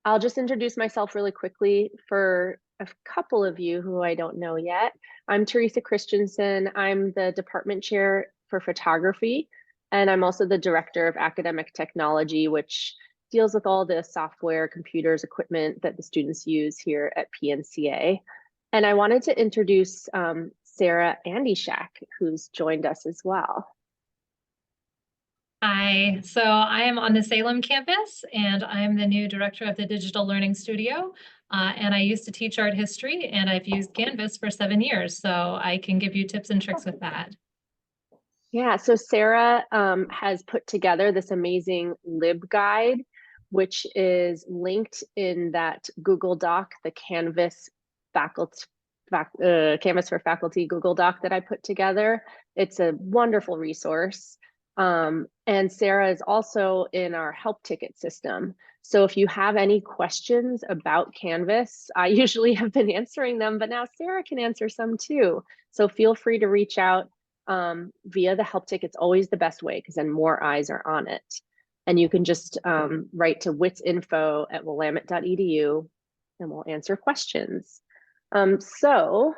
I'll just introduce myself really quickly for a couple of you who I don't know yet. I'm Teresa Christensen. I'm the department chair for photography, and I'm also the director of academic technology, which deals with all the software, computers, equipment that the students use here at PNCA. And I wanted to introduce Sarah Andyshak, who's joined us as well. Hi, so I am on the Salem campus and I'm the new director of the Digital Learning Studio. And I used to teach art history and I've used Canvas for 7 years, so I can give you tips and tricks with that. Yeah, so Sarah has put together this amazing LibGuide, which is linked in that Google Doc, the Canvas for Faculty Google Doc that I put together. It's a wonderful resource. And Sarah is also in our help ticket system. So if you have any questions about Canvas, I usually have been answering them, but now Sarah can answer some too. So feel free to reach out via the help ticket. It's always the best way because then more eyes are on it. And you can just write to witsinfo@willamette.edu and we'll answer questions. So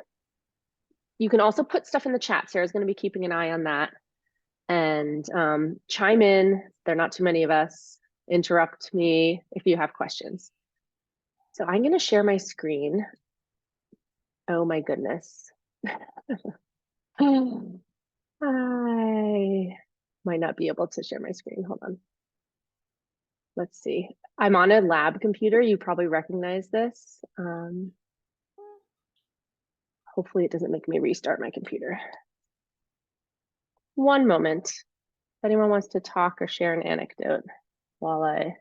you can also put stuff in the chat. Sarah's going to be keeping an eye on that and chime in. There are not too many of us. Interrupt me if you have questions. So I'm going to share my screen. Oh my goodness. I might not be able to share my screen. Hold on. Let's see. I'm on a lab computer. You probably recognize this. Hopefully it doesn't make me restart my computer. One moment. If anyone wants to talk or share an anecdote while I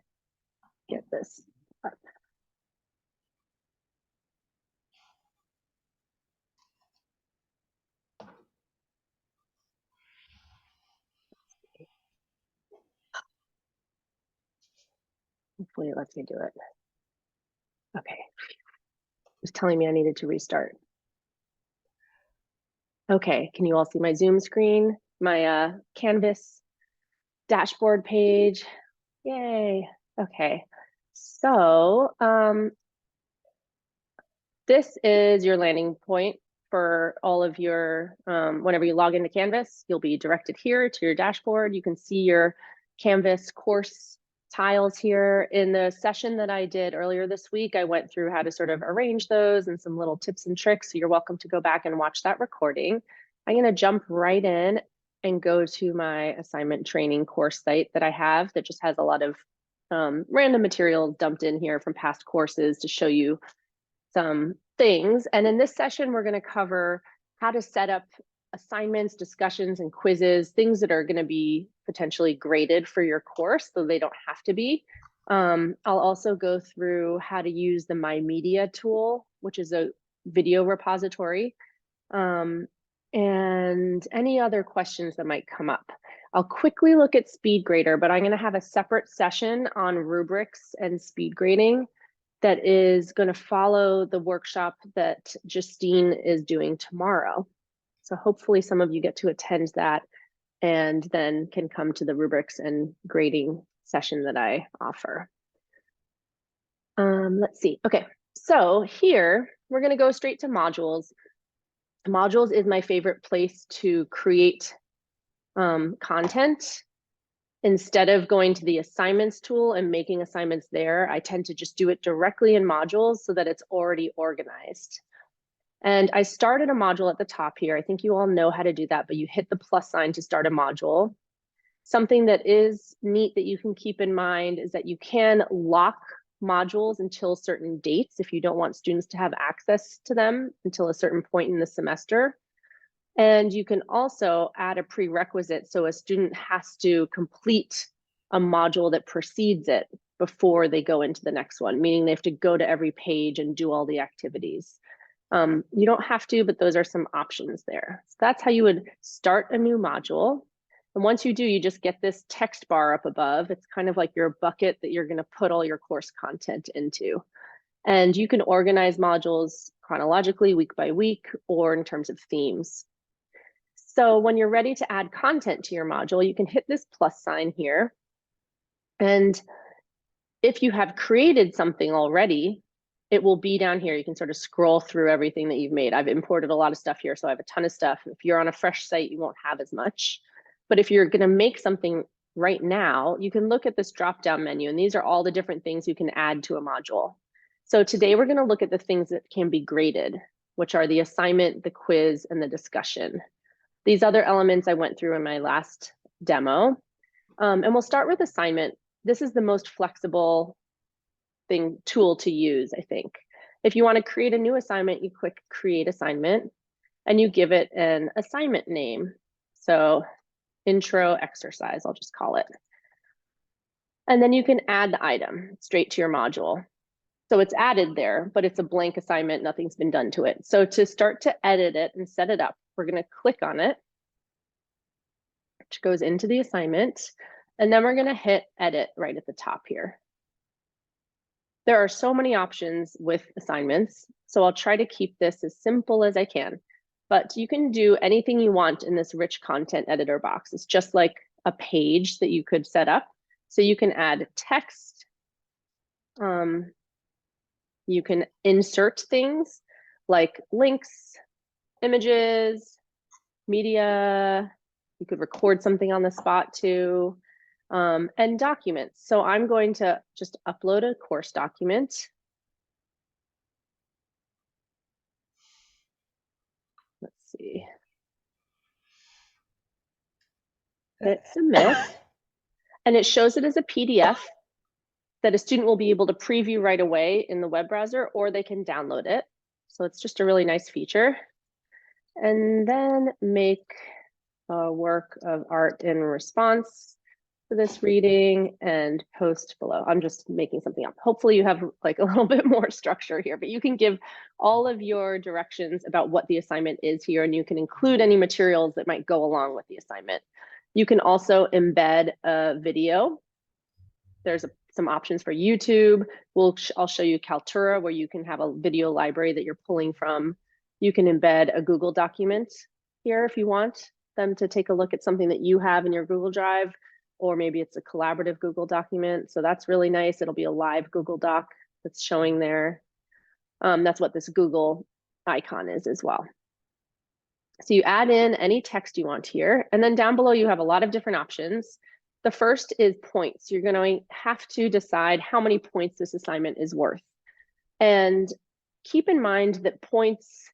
get this up. Hopefully it lets me do it. Okay. It was telling me I needed to restart. Okay, can you all see my Zoom screen? My Canvas dashboard page. Yay. Okay. So this is your landing point for all of your, whenever you log into Canvas, you'll be directed here to your dashboard. You can see your Canvas course tiles here. In the session that I did earlier this week, I went through how to sort of arrange those and some little tips and tricks. So you're welcome to go back and watch that recording. I'm going to jump right in and go to my assignment training course site that I have that just has a lot of random material dumped in here from past courses to show you some things. And in this session, we're going to cover how to set up assignments, discussions, and quizzes, things that are going to be potentially graded for your course, though they don't have to be. I'll also go through how to use the My Media tool, which is a video repository, and any other questions that might come up. I'll quickly look at speed grader, but I'm going to have a separate session on rubrics and speed grading that is going to follow the workshop that Justine is doing tomorrow. So hopefully some of you get to attend that and then can come to the rubrics and grading session that I offer. Let's see. Okay, so here we're going to go straight to modules. Modules is my favorite place to create content. Instead of going to the assignments tool and making assignments there, I tend to just do it directly in modules so that it's already organized. And I started a module at the top here. I think you all know how to do that, but you hit the plus sign to start a module. Something that is neat that you can keep in mind is that you can lock modules until certain dates if you don't want students to have access to them until a certain point in the semester. And you can also add a prerequisite. So a student has to complete a module that precedes it before they go into the next one, meaning they have to go to every page and do all the activities. You don't have to, but those are some options there. So that's how you would start a new module. And once you do, you just get this text bar up above. It's kind of like your bucket that you're going to put all your course content into. And you can organize modules chronologically, week by week, or in terms of themes. So when you're ready to add content to your module, you can hit this plus sign here. And If you have created something already, it will be down here. You can sort of scroll through everything that you've made. I've imported a lot of stuff here, so I have a ton of stuff. If you're on a fresh site, you won't have as much. But if you're gonna make something right now, you can look at this drop-down menu, and these are all the different things you can add to a module. So today we're gonna look at the things that can be graded, which are the assignment, the quiz, and the discussion. These other elements I went through in my last demo. And we'll start with assignment. This is the most flexible tool to use, I think. If you want to create a new assignment, you click create assignment and you give it an assignment name. So intro exercise, I'll just call it. And then you can add the item straight to your module. So it's added there, but it's a blank assignment, nothing's been done to it. So to start to edit it and set it up, we're going to click on it, which goes into the assignment. And then we're going to hit edit right at the top here. There are so many options with assignments, so I'll try to keep this as simple as I can. But you can do anything you want in this rich content editor box. It's just like a page that you could set up. So you can add text. You can insert things like links, images, media. You could record something on the spot too. And documents. So I'm going to just upload a course document. Let's see. Hit submit. And it shows it as a PDF that a student will be able to preview right away in the web browser, or they can download it. So it's just a really nice feature. And then make a work of art in response to this reading and post below. I'm just making something up. Hopefully you have like a little bit more structure here, but you can give all of your directions about what the assignment is here, and you can include any materials that might go along with the assignment. You can also embed a video. There's some options for YouTube. I'll show you Kaltura, where you can have a video library that you're pulling from. You can embed a Google document here if you want them to take a look at something that you have in your Google Drive, or maybe it's a collaborative Google document. So that's really nice. It'll be a live Google Doc that's showing there. That's what this Google icon is as well. So you add in any text you want here, and then down below you have a lot of different options. The first is points. You're going to have to decide how many points this assignment is worth. And keep in mind that points,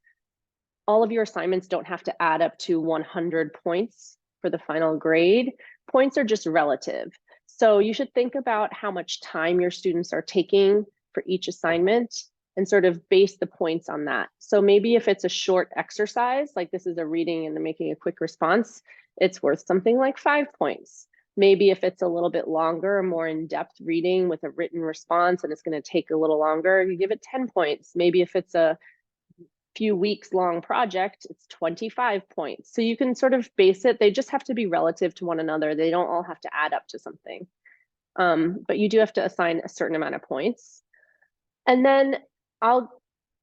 all of your assignments don't have to add up to 100 points for the final grade. Points are just relative. So you should think about how much time your students are taking for each assignment and sort of base the points on that. So maybe if it's a short exercise, like this is a reading and making a quick response, it's worth something like 5 points. Maybe if it's a little bit longer, a more in-depth reading with a written response and it's going to take a little longer, you give it 10 points. Maybe if it's a few weeks long project, it's 25 points. So you can sort of base it. They just have to be relative to one another. They don't all have to add up to something. But you do have to assign a certain amount of points. And then I'll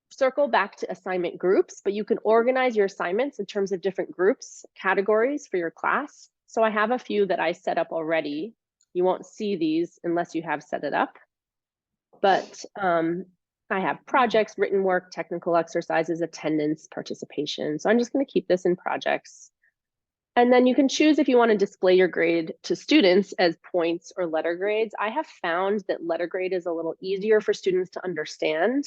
circle back to assignment groups, but you can organize your assignments in terms of different groups, categories for your class. So I have a few that I set up already. You won't see these unless you have set it up. But I have projects, written work, technical exercises, attendance, participation. So I'm just going to keep this in projects. And then you can choose if you want to display your grade to students as points or letter grades. I have found that letter grade is a little easier for students to understand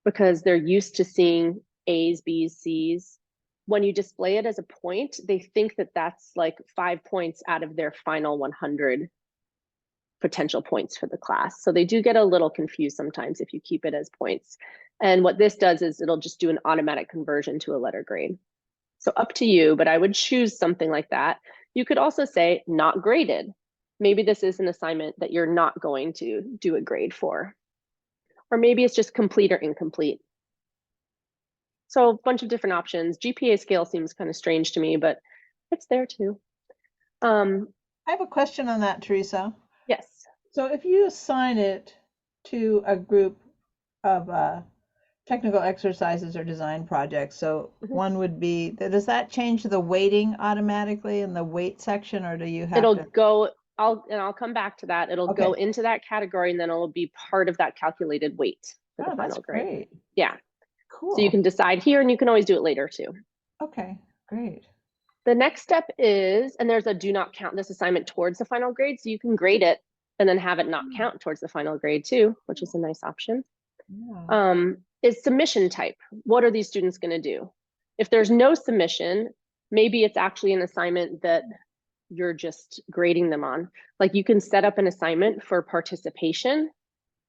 because they're used to seeing A's, B's, C's. When you display it as a point, they think that that's like 5 points out of their final 100 potential points for the class. So they do get a little confused sometimes if you keep it as points. And what this does is it'll just do an automatic conversion to a letter grade. So up to you, but I would choose something like that. You could also say not graded. Maybe this is an assignment that you're not going to do a grade for. Or maybe it's just complete or incomplete. So a bunch of different options. GPA scale seems kind of strange to me, but it's there too. I have a question on that, Teresa. Yes. So if you assign it to a group of technical exercises or design projects, so one would be, does that change the weighting automatically in the weight section, or do you have It'll to? go I'll come back to that. It'll go Okay. into that category, and then it'll be part of that calculated weight for the Oh, that's final grade. great. Yeah. Cool. So you can decide here, and you can always do it later too. Okay, great. The next step is, and there's a do not count this assignment towards the final grade, so you can grade it and then have it not count towards the final grade too, which is a nice option. Yeah. Is submission type. What are these students going to do? If there's no submission, maybe it's actually an assignment that you're just grading them on. Like you can set up an assignment for participation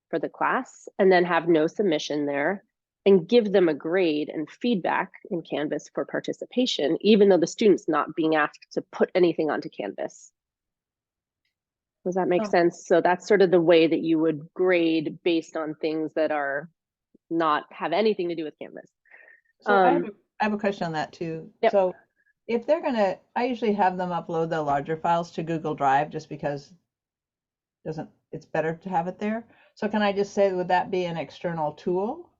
for the class and then have no submission there and give them a grade and feedback in Canvas for participation, even though the student's not being asked to put anything onto Canvas. Does that make sense? So that's sort of the way that you would grade based on things that are not have anything to do with Canvas. So I have a question on that too. Yep. So if they're gonna, I usually have them upload the larger files to Google Drive just because it's better to have it there. So can I just say, would that be an external tool?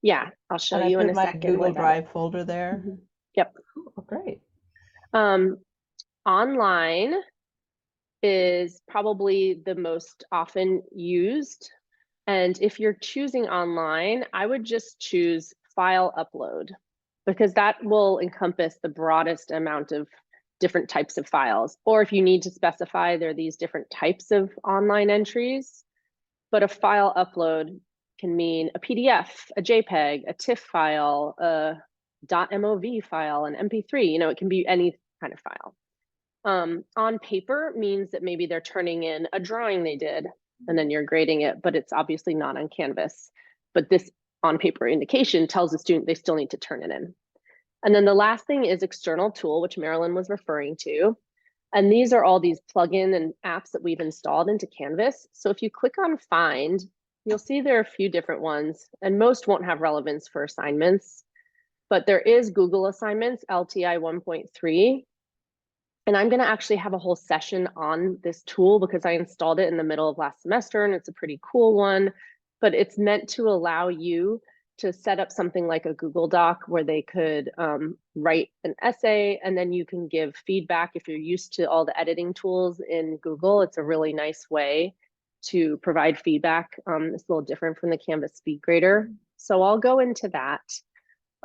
Yeah, I'll show you in a second. Google Drive folder there. Mm-hmm. Yep. Oh, great. Online is probably the most often used. And if you're choosing online, I would just choose file upload because that will encompass the broadest amount of different types of files. Or if you need to specify, there are these different types of online entries, but a file upload can mean a PDF, a JPEG, a TIFF file, a .mov file, an MP3, you know, it can be any kind of file. On paper means that maybe they're turning in a drawing they did and then you're grading it, but it's obviously not on Canvas. But this on paper indication tells the student they still need to turn it in. And then the last thing is external tool, which Marilyn was referring to. And these are all these plugin and apps that we've installed into Canvas. So if you click on find, you'll see there are a few different ones and most won't have relevance for assignments, but there is Google Assignments, LTI 1.3. And I'm going to actually have a whole session on this tool because I installed it in the middle of last semester and it's a pretty cool one, but it's meant to allow you to set up something like a Google Doc where they could write an essay and then you can give feedback. If you're used to all the editing tools in Google, it's a really nice way to provide feedback. It's a little different from the Canvas Speed Grader. So I'll go into that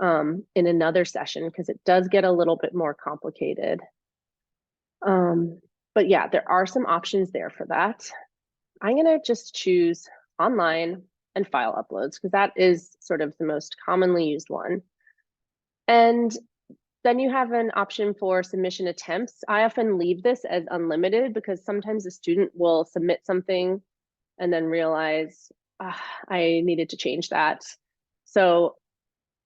in another session because it does get a little bit more complicated. But yeah, there are some options there for that. I'm gonna just choose online and file uploads because that is sort of the most commonly used one. And then you have an option for submission attempts. I often leave this as unlimited because sometimes a student will submit something and then realize I needed to change that. So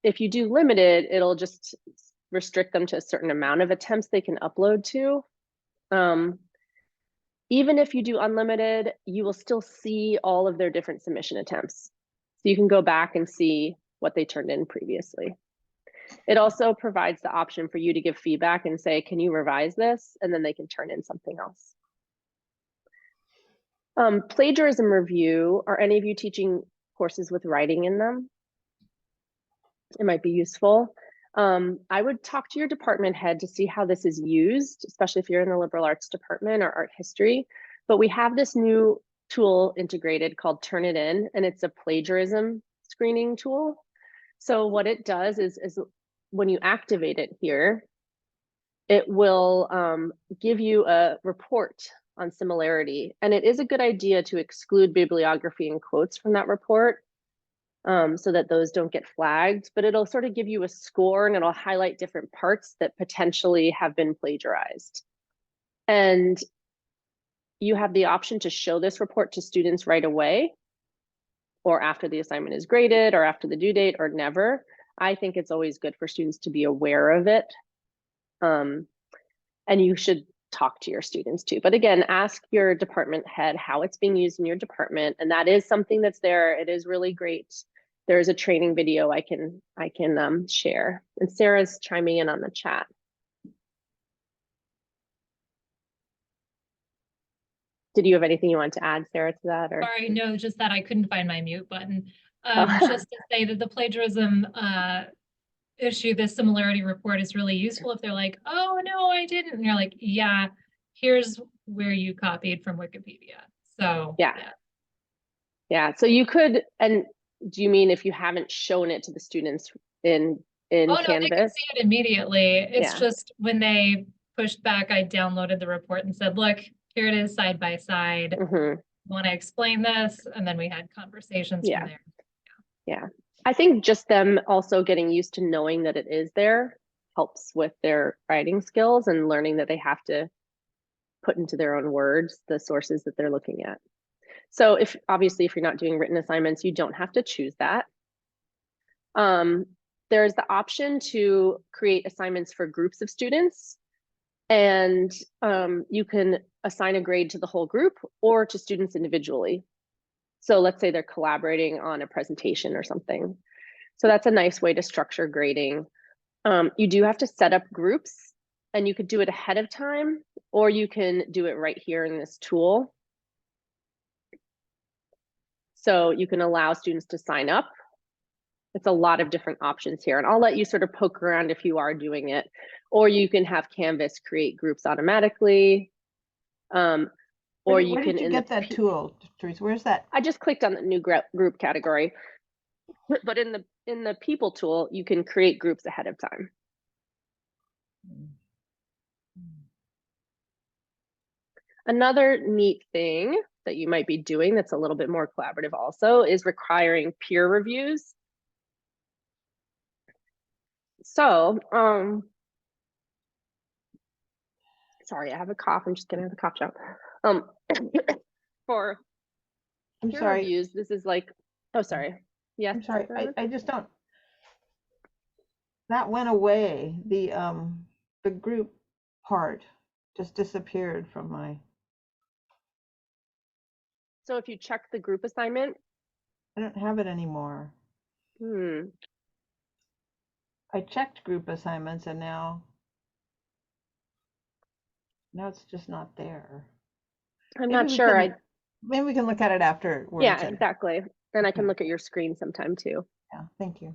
if you do limited, it'll just restrict them to a certain amount of attempts they can upload to. Even if you do unlimited, you will still see all of their different submission attempts. So you can go back and see what they turned in previously. It also provides the option for you to give feedback and say, can you revise this? And then they can turn in something else. Plagiarism review, are any of you teaching courses with writing in them? It might be useful. I would talk to your department head to see how this is used, especially if you're in the liberal arts department or art history. But we have this new tool integrated called Turn It In, and it's a plagiarism screening tool. So what it does is when you activate it here, it will give you a report on similarity. And it is a good idea to exclude bibliography and quotes from that report. So that those don't get flagged, but it'll sort of give you a score and it'll highlight different parts that potentially have been plagiarized. And you have the option to show this report to students right away, or after the assignment is graded, or after the due date, or never. I think it's always good for students to be aware of it. And you should talk to your students too. But again, ask your department head how it's being used in your department. And that is something that's there. It is really great. There's a training video I can share. And Sarah's chiming in on the chat. Did you have anything you want to add, Sarah, to that? Or? Sorry, no, just that I couldn't find my mute button. Just to say that the plagiarism issue, this similarity report is really useful if they're like, oh, no, I didn't. And you're like, yeah, here's where you copied from Wikipedia. So Yeah. Yeah, so you could, and do you mean if you haven't shown it to the students in Oh, no, they can Canvas? see it immediately. It's Yeah. just when they pushed back, I downloaded the report and said, look, here it is side by side. Mhm. Want to explain this? And then we had conversations Yeah. from there. Yeah. I think just them also getting used to knowing that it is there helps with their writing skills and learning that they have to put into their own words the sources that they're looking at. So if obviously if you're not doing written assignments, you don't have to choose that. There's the option to create assignments for groups of students, and you can assign a grade to the whole group or to students individually. So let's say they're collaborating on a presentation or something. So that's a nice way to structure grading. You do have to set up groups, and you could do it ahead of time, or you can do it right here in this tool. So you can allow students to sign up. It's a lot of different options here, and I'll let you sort of poke around if you are doing it, or you can have Canvas create groups automatically. Or Where you can did you get that tool, Therese? Where's that? I just clicked on the new group category, but in the people tool, you can create groups ahead of time. Another neat thing that you might be doing that's a little bit more collaborative also is requiring peer reviews. So, sorry, I have a cough. I'm just gonna have a cough drop. For I'm peer sorry. reviews, this is like, oh, sorry. Yes. I'm sorry. I just don't. That went away. The group part just disappeared from my. So if you check the group assignment, I don't have it anymore. I checked group assignments and now it's just not there. I'm not sure. Maybe we can look at it afterwards. Yeah, exactly. And I can look at your screen sometime too. Yeah, thank you.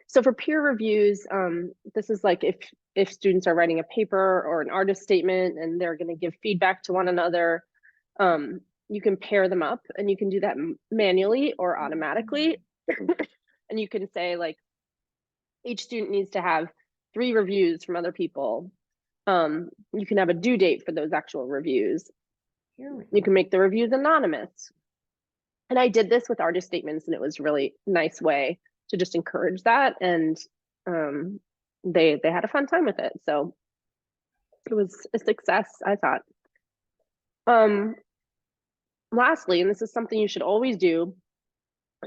So for peer reviews, this is like if students are writing a paper or an artist statement and they're going to give feedback to one another, you can pair them up, and you can do that manually or automatically. And you can say like each student needs to have 3 reviews from other people. You can have a due date for those actual reviews. You can make the reviews anonymous. And I did this with artist statements, and it was really nice way to just encourage that. And they had a fun time with it. So it was a success, I thought. Lastly, and this is something you should always do,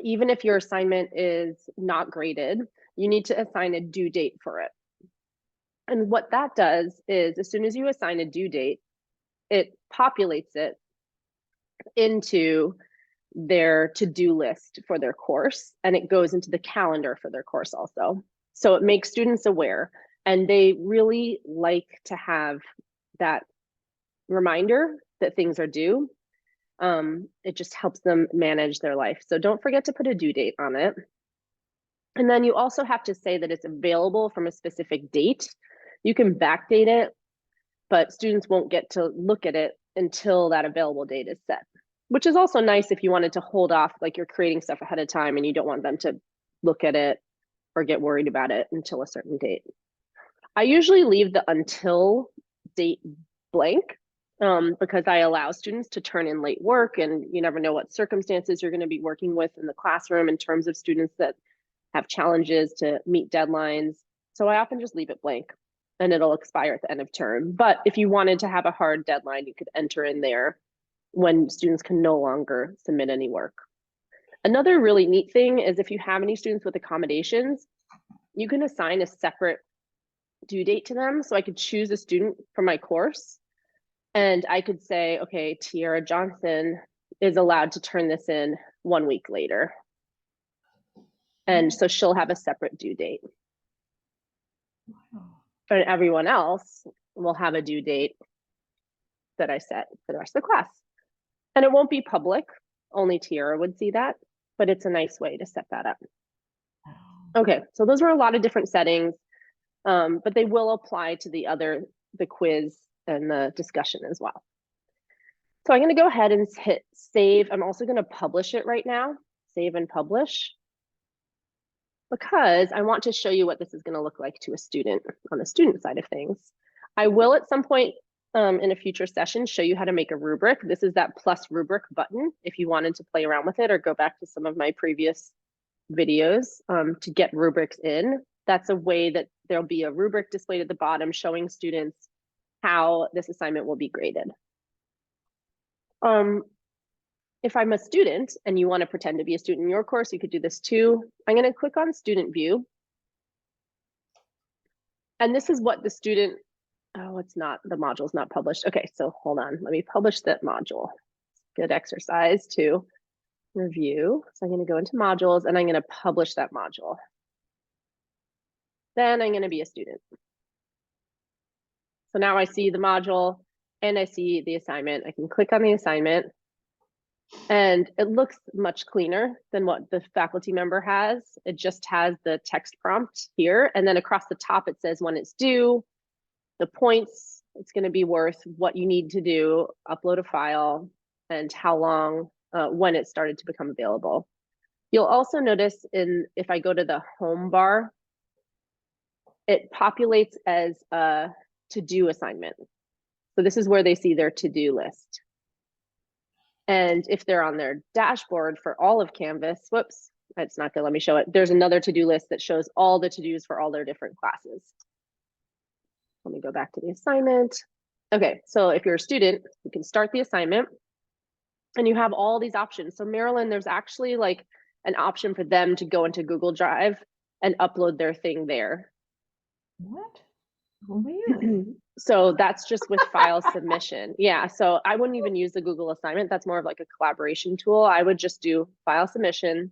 even if your assignment is not graded, you need to assign a due date for it. And what that does is as soon as you assign a due date, it populates it into their to-do list for their course, and it goes into the calendar for their course also. So it makes students aware, and they really like to have that reminder that things are due. It just helps them manage their life. So don't forget to put a due date on it. And then you also have to say that it's available from a specific date. You can backdate it, but students won't get to look at it until that available date is set, which is also nice if you wanted to hold off, like you're creating stuff ahead of time and you don't want them to look at it or get worried about it until a certain date. I usually leave the until date blank because I allow students to turn in late work, and you never know what circumstances you're going to be working with in the classroom in terms of students that have challenges to meet deadlines. So I often just leave it blank, and it'll expire at the end of term. But if you wanted to have a hard deadline, you could enter in there when students can no longer submit any work. Another really neat thing is if you have any students with accommodations, you can assign a separate due date to them. So I could choose a student from my course, and I could say, okay, Tiara Johnson is allowed to turn this in 1 week later. And so she'll have a separate due date. And everyone else will have a due date that I set for the rest of the class. And it won't be public, only Tiara would see that, but it's a nice way to set that up. Okay, so those are a lot of different settings, but they will apply to the quiz and the discussion as well. So I'm going to go ahead and hit save. I'm also going to publish it right now, save and publish, because I want to show you what this is going to look like to a student on the student side of things. I will at some point in a future session show you how to make a rubric. This is that plus rubric button if you wanted to play around with it or go back to some of my previous videos to get rubrics in. That's a way that there'll be a rubric displayed at the bottom showing students how this assignment will be graded. If I'm a student and you want to pretend to be a student in your course, you could do this too. I'm going to click on student view. And this is what the student, oh, it's not, the module's not published. Okay, so hold on, let me publish that module. Good exercise to review. So I'm going to go into modules and I'm going to publish that module. Then I'm going to be a student. So now I see the module and I see the assignment. I can click on the assignment and it looks much cleaner than what the faculty member has. It just has the text prompt here. And then across the top, it says when it's due, the points it's going to be worth, what you need to do, upload a file, and how long, when it started to become available. You'll also notice if I go to the home bar, it populates as a to-do assignment. So this is where they see their to-do list. And if they're on their dashboard for all of Canvas, whoops, it's not gonna let me show it. There's another to-do list that shows all the to-dos for all their different classes. Let me go back to the assignment. Okay, so if you're a student, you can start the assignment and you have all these options. So Marilyn, there's actually like an option for them to go into Google Drive and upload their thing there. What? Really? So that's just with file submission. Yeah, so I wouldn't even use the Google assignment. That's more of like a collaboration tool. I would just do file submission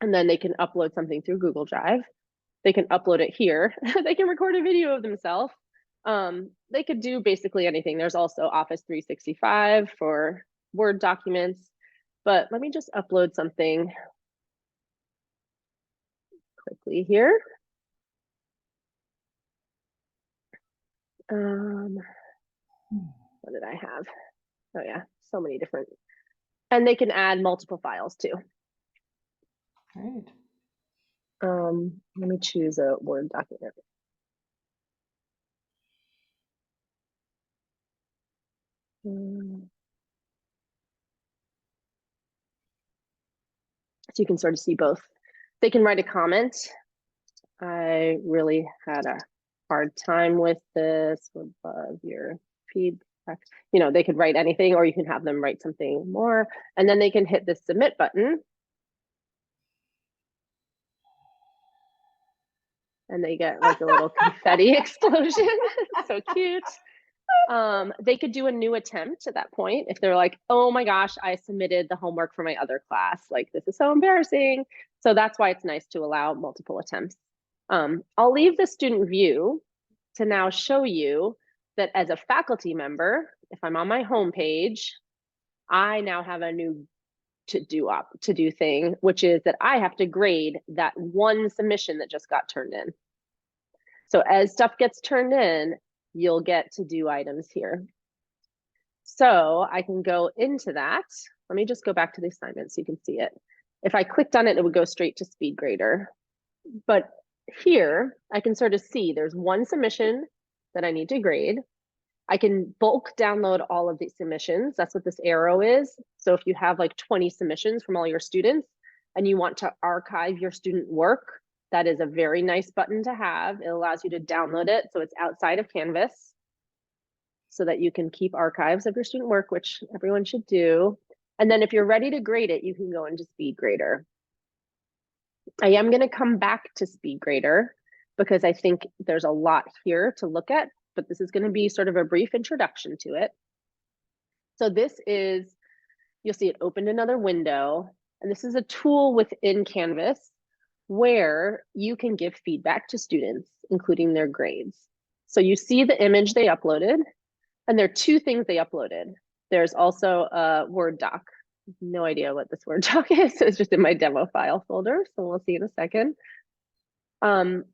and then they can upload something through Google Drive. They can upload it here. They can record a video of themselves. They could do basically anything. There's also Office 365 for Word documents, but let me just upload something quickly here. What did I have? Oh yeah, so many different. And they can add multiple files too. Great. Let me choose a Word document. So you can sort of see both. They can write a comment. I really had a hard time with this. Would love your feedback. You know, they could write anything, or you can have them write something more, and then they can hit the submit button. And they get like a little confetti explosion. So cute. They could do a new attempt at that point if they're like, oh my gosh, I submitted the homework for my other class. Like, this is so embarrassing. So that's why it's nice to allow multiple attempts. I'll leave the student view to now show you that as a faculty member, if I'm on my home page, I now have a new to-do thing, which is that I have to grade that one submission that just got turned in. So as stuff gets turned in, you'll get to-do items here. So I can go into that. Let me just go back to the assignment so you can see it. If I clicked on it, it would go straight to SpeedGrader. But here, I can sort of see there's one submission that I need to grade. I can bulk download all of these submissions. That's what this arrow is. So if you have like 20 submissions from all your students and you want to archive your student work, that is a very nice button to have. It allows you to download it so it's outside of Canvas so that you can keep archives of your student work, which everyone should do. And then if you're ready to grade it, you can go into SpeedGrader. I am going to come back to SpeedGrader because I think there's a lot here to look at, but this is going to be sort of a brief introduction to it. So this is, you'll see it opened another window, and this is a tool within Canvas where you can give feedback to students, including their grades. So you see the image they uploaded, and there are two things they uploaded. There's also a Word doc. No idea what this Word doc is. It's just in my demo file folder, so we'll see in a second. And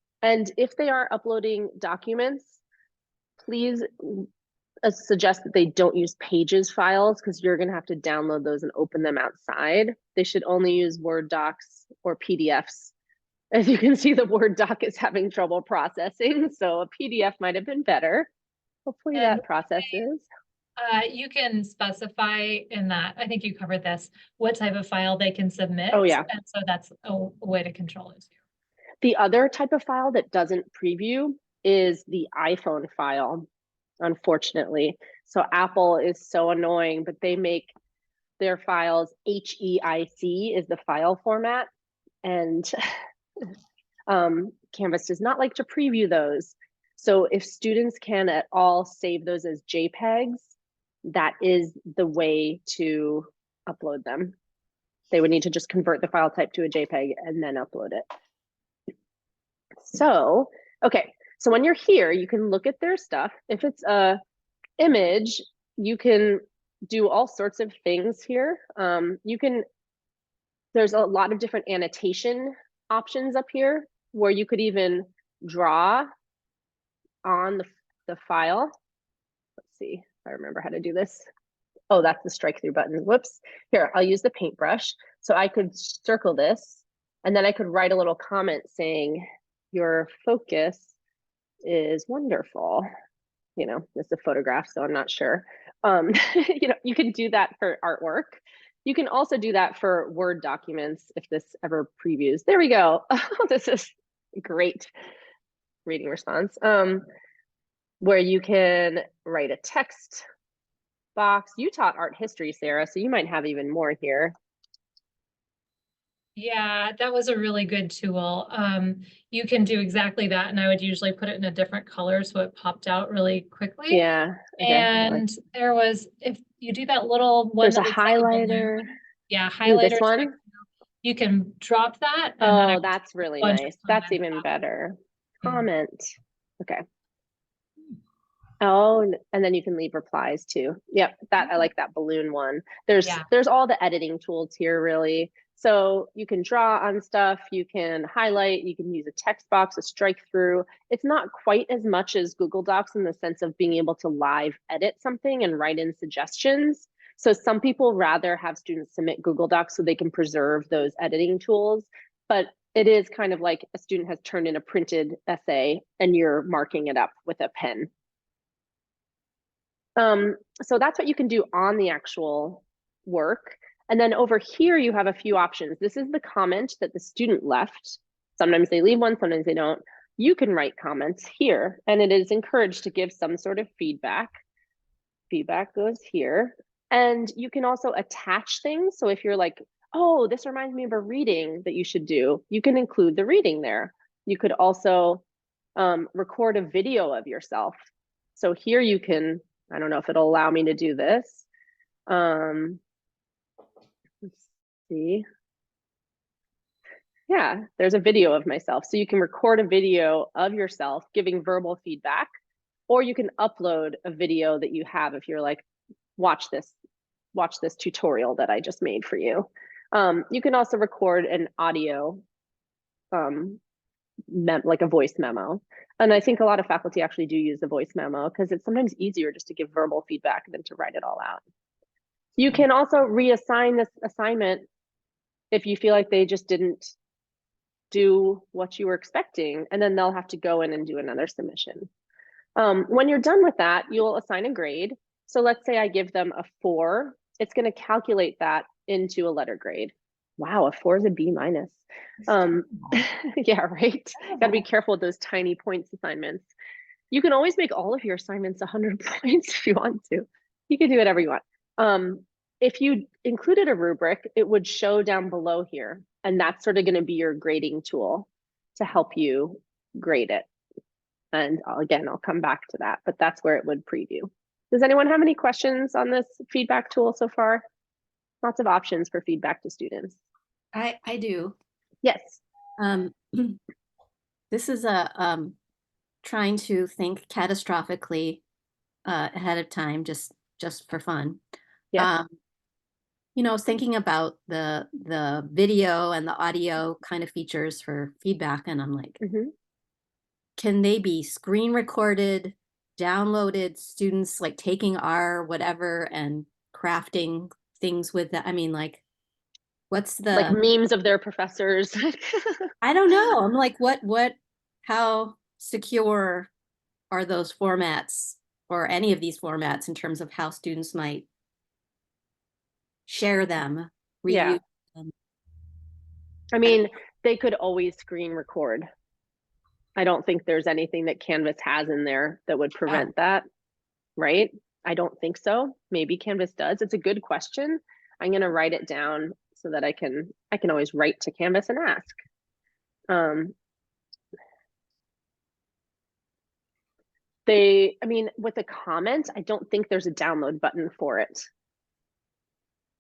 if they are uploading documents, please suggest that they don't use Pages files because you're going to have to download those and open them outside. They should only use Word docs or PDFs. As you can see, the Word doc is having trouble processing, so a PDF might have been better. Hopefully And that processes. you can specify in that, I think you covered this, what type of file they can submit. Oh, yeah. And so that's a way to control it too. The other type of file that doesn't preview is the iPhone file, unfortunately. So Apple is so annoying, but they make their files HEIC is the file format, and Canvas does not like to preview those. So if students can at all save those as JPEGs, that is the way to upload them. They would need to just convert the file type to a JPEG and then upload it. So, okay, so when you're here, you can look at their stuff. If it's a image, you can do all sorts of things here. There's a lot of different annotation options up here where you could even draw on the file. Let's see if I remember how to do this. Oh, that's the strike through button. Whoops. Here, I'll use the paintbrush. So I could circle this, and then I could write a little comment saying, your focus is wonderful. You know, it's a photograph, so I'm not sure. You know, you can do that for artwork. You can also do that for Word documents if this ever previews. There we go. Oh, this is great reading response. Where you can write a text box. You taught art history, Sarah, so you might have even more here. Yeah, that was a really good tool. You can do exactly that, and I would usually put it in a different color so it popped out really quickly. Yeah. Okay. And there was, if you do that little one, There's a that looks like a balloon, highlighter. yeah, Ooh, highlighter. this one. You can drop that. And then Oh, that's really nice. That's even better. Comment. Okay. Oh, and then you can leave replies too. Yep, that I like that balloon one. There's all the editing tools here really. So you can draw on stuff, you can highlight, you can use a text box, a strike through. It's not quite as much as Google Docs in the sense of being able to live edit something and write in suggestions. So some people rather have students submit Google Docs so they can preserve those editing tools, but it is kind of like a student has turned in a printed essay and you're marking it up with a pen. So that's what you can do on the actual work. And then over here, you have a few options. This is the comment that the student left. Sometimes they leave one, sometimes they don't. You can write comments here, and it is encouraged to give some sort of feedback. Feedback goes here. And you can also attach things. So if you're like, oh, this reminds me of a reading that you should do, you can include the reading there. You could also record a video of yourself. So here you can, I don't know if it'll allow me to do this. Let's see. Yeah, there's a video of myself. So you can record a video of yourself giving verbal feedback, or you can upload a video that you have if you're like, watch this tutorial that I just made for you. You can also record an audio, like a voice memo. And I think a lot of faculty actually do use the voice memo because it's sometimes easier just to give verbal feedback than to write it all out. You can also reassign this assignment if you feel like they just didn't do what you were expecting, and then they'll have to go in and do another submission. When you're done with that, you'll assign a grade. So let's say I give them a 4, it's going to calculate that into a letter grade. Wow, a 4 is a B-. Yeah, right. Got to be careful with those tiny points assignments. You can always make all of your assignments 100 points if you want to. You can do whatever you want. If you included a rubric, it would show down below here, and that's sort of going to be your grading tool to help you grade it. And again, I'll come back to that, but that's where it would preview. Does anyone have any questions on this feedback tool so far? Lots of options for feedback to students. I do. Yes. This is a trying to think catastrophically ahead of time, just for fun. Yeah. You know, thinking about the video and the audio kind of features for feedback, and I'm like, can they be screen recorded, downloaded students like taking our whatever and crafting things with that? I mean, like, what's Like the, memes of their professors. I don't know. I'm like, how secure are those formats or any of these formats in terms of how students might share them, Yeah. reuse them? I mean, they could always screen record. I don't think there's anything that Canvas has in there that would prevent that, right? I don't think so. Maybe Canvas does. It's a good question. I'm going to write it down so that I can always write to Canvas and ask. I mean, with a comment, I don't think there's a download button for it.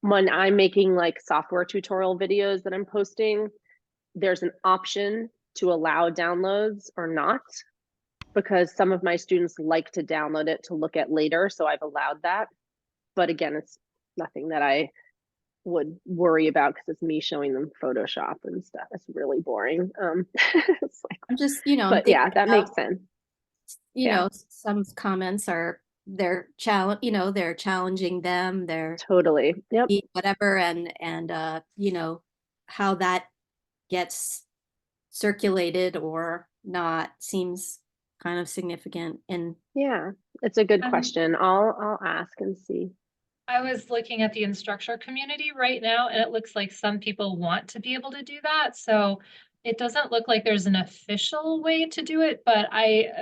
When I'm making like software tutorial videos that I'm posting, there's an option to allow downloads or not, because some of my students like to download it to look at later. So I've allowed that. But again, it's nothing that I would worry about because it's me showing them Photoshop and stuff. It's really boring. It's like, I'm just, you know, I'm but yeah, thinking that about, makes sense. you Yeah. know, some comments are they're challenging them, they're Totally. Yep. whatever, and you know, how that gets circulated or not seems kind of significant. And Yeah, it's a good question. I'll ask and see. I was looking at the instructor community right now, and it looks like some people want to be able to do that. So it doesn't look like there's an official way to do it, but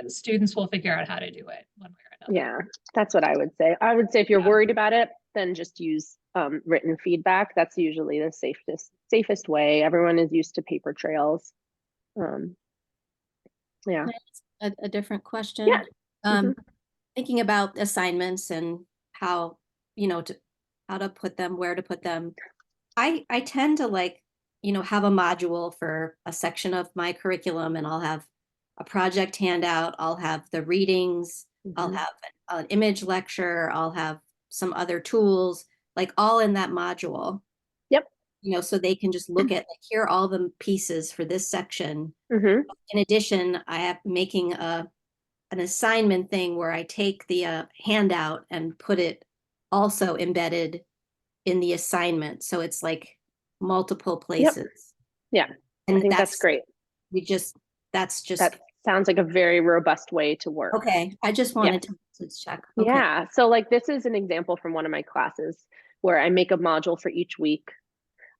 students will figure out how to do it one way or another. Yeah, that's what I would say. I would say if you're Yeah. worried about it, then just use written feedback. That's usually the safest way. Everyone is used to paper trails. Yeah. a different question. Yeah. Thinking about assignments and how, you know, how to put them, where to put them. I tend to like, you know, have a module for a section of my curriculum, and I'll have a project handout, I'll have the readings, I'll have an image lecture, I'll have some other tools, like all in that module. Yep. You know, so they can just look at, like, here are all the pieces for this section. Mm-hmm. In addition, I am making an assignment thing where I take the handout and put it also embedded in the assignment. So it's like multiple places. Yeah, And I think that's great. That's just, That sounds like a very robust way to work. okay. I just wanted to check. Okay. Yeah, so like this is an example from one of my classes where I make a module for each week.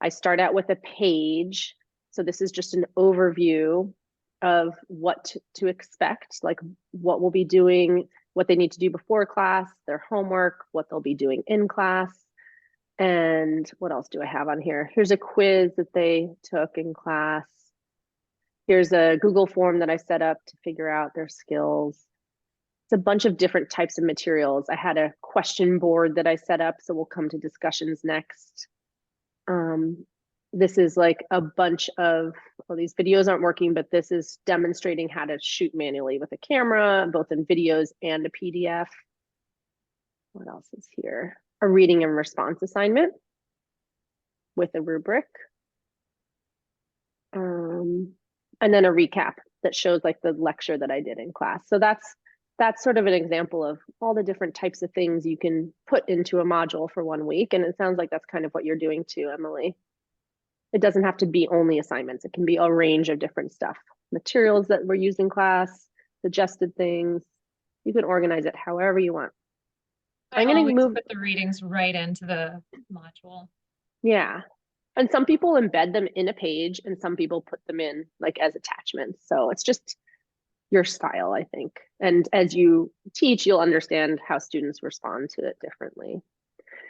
I start out with a page. So this is just an overview of what to expect, like what we'll be doing, what they need to do before class, their homework, what they'll be doing in class. And what else do I have on here? Here's a quiz that they took in class. Here's a Google form that I set up to figure out their skills. It's a bunch of different types of materials. I had a question board that I set up, so we'll come to discussions next. This is like a bunch of, well, these videos aren't working, but this is demonstrating how to shoot manually with a camera, both in videos and a PDF. What else is here? A reading and response assignment with a rubric. And then a recap that shows like the lecture that I did in class. So that's sort of an example of all the different types of things you can put into a module for 1 week. And it sounds like that's kind of what you're doing too, Emily. It doesn't have to be only assignments. It can be a range of different stuff. Materials that were used in class, suggested things. You can organize it however you want. I'm going always to move. Put the readings right into the module. Yeah. And some people embed them in a page and some people put them in like as attachments. So it's just your style, I think. And as you teach, you'll understand how students respond to it differently.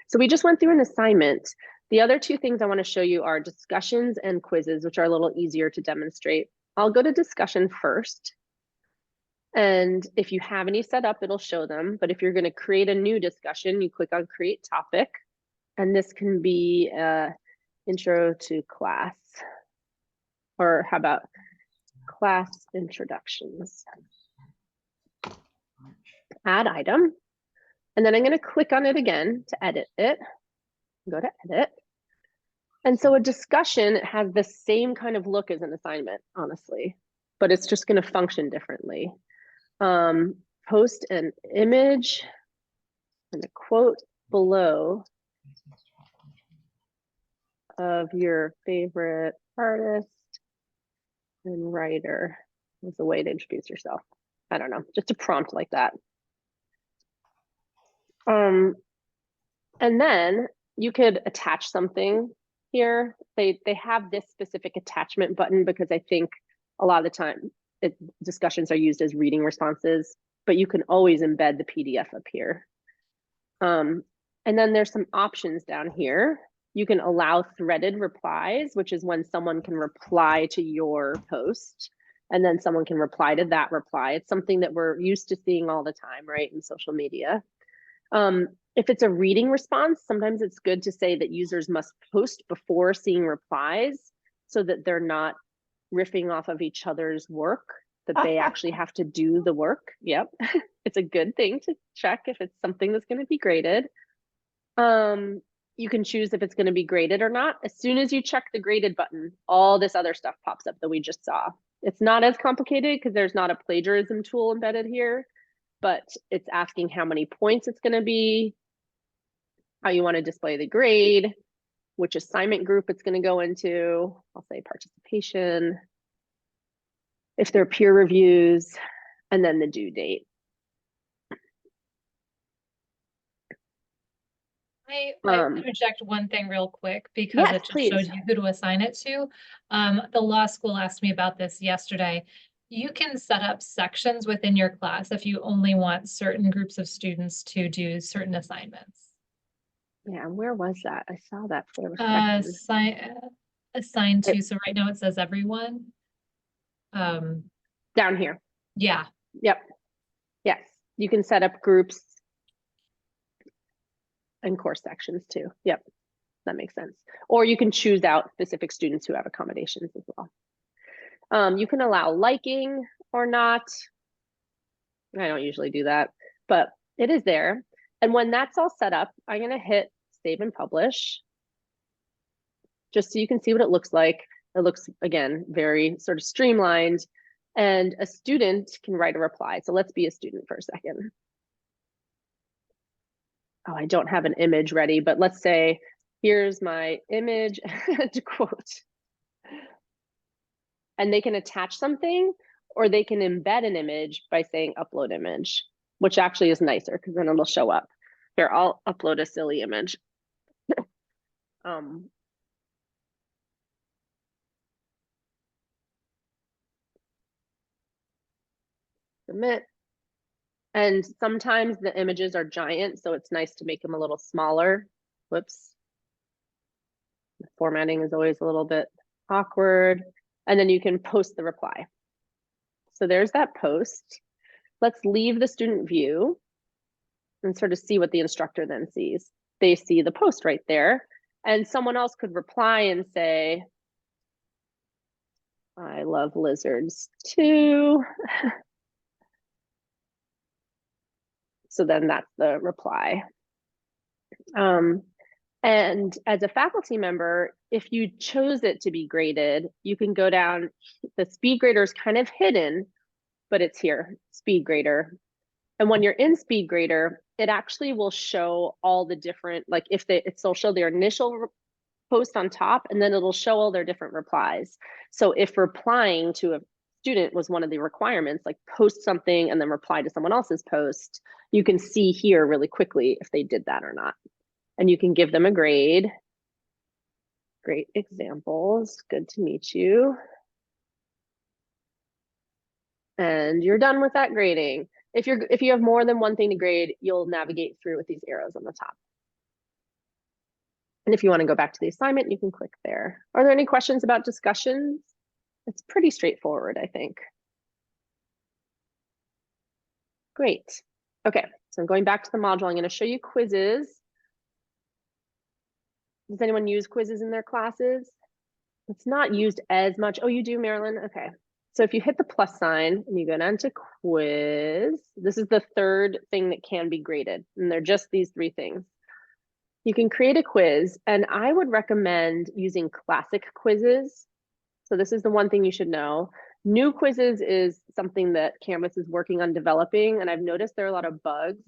So we just went through an assignment. The other two things I want to show you are discussions and quizzes, which are a little easier to demonstrate. I'll go to discussion first. And if you have any set up, it'll show them. But if you're going to create a new discussion, you click on create topic. And this can be intro to class. Or how about class introductions? Add item. And then I'm going to click on it again to edit it. Go to edit. And so a discussion has the same kind of look as an assignment, honestly, but it's just going to function differently. post an image and a quote below of your favorite artist and writer as a way to introduce yourself. I don't know, just a prompt like that. And then you could attach something here. They have this specific attachment button because I think a lot of the time discussions are used as reading responses, but you can always embed the PDF up here. And then there's some options down here. You can allow threaded replies, which is when someone can reply to your post and then someone can reply to that reply. It's something that we're used to seeing all the time, right, in social media. If it's a reading response, sometimes it's good to say that users must post before seeing replies so that they're not riffing off of each other's work, that they actually have to do the work. Yep, it's a good thing to check if it's something that's going to be graded. You can choose if it's going to be graded or not. As soon as you check the graded button, all this other stuff pops up that we just saw. It's not as complicated because there's not a plagiarism tool embedded here, but it's asking how many points it's going to be, how you want to display the grade, which assignment group it's going to go into. I'll say participation, if they're peer reviews, and then the due date. I interject one thing real quick because Yes, it just please. shows you who to assign it to. The law school asked me about this yesterday. You can set up sections within your class if you only want certain groups of students to do certain assignments. Yeah, where was that? I saw that for a second. Assigned to, so right now it says everyone. Down here. Yeah. Yep. Yes, you can set up groups and course sections too. Yep, that makes sense. Or you can choose out specific students who have accommodations as well. You can allow liking or not. I don't usually do that, but it is there. And when that's all set up, I'm going to hit save and publish just so you can see what it looks like. It looks, again, very sort of streamlined, and a student can write a reply. So let's be a student for a second. Oh, I don't have an image ready, but let's say, here's my image to quote. And they can attach something, or they can embed an image by saying upload image, which actually is nicer because then it'll show up. Here, I'll upload a silly image. Submit. And sometimes the images are giant, so it's nice to make them a little smaller. Whoops. The formatting is always a little bit awkward. And then you can post the reply. So there's that post. Let's leave the student view and sort of see what the instructor then sees. They see the post right there, and someone else could reply and say, I love lizards too. So then that's the reply. And as a faculty member, if you chose it to be graded, you can go down. The speed grader is kind of hidden, but it's here, speed grader. And when you're in speed grader, it actually will show all the different, like it'll show their initial post on top, and then it'll show all their different replies. So if replying to a student was one of the requirements, like post something and then reply to someone else's post, you can see here really quickly if they did that or not. And you can give them a grade. Great examples. Good to meet you. And you're done with that grading. If you have more than one thing to grade, you'll navigate through with these arrows on the top. And if you want to go back to the assignment, you can click there. Are there any questions about discussions? It's pretty straightforward, I think. Great. Okay, so I'm going back to the module. I'm going to show you quizzes. Does anyone use quizzes in their classes? It's not used as much. Oh, you do, Marilyn? Okay. So if you hit the plus sign and you go down to quiz, this is the third thing that can be graded. And they're just these three things. You can create a quiz, and I would recommend using classic quizzes. So this is the one thing you should know. New quizzes is something that Canvas is working on developing, and I've noticed there are a lot of bugs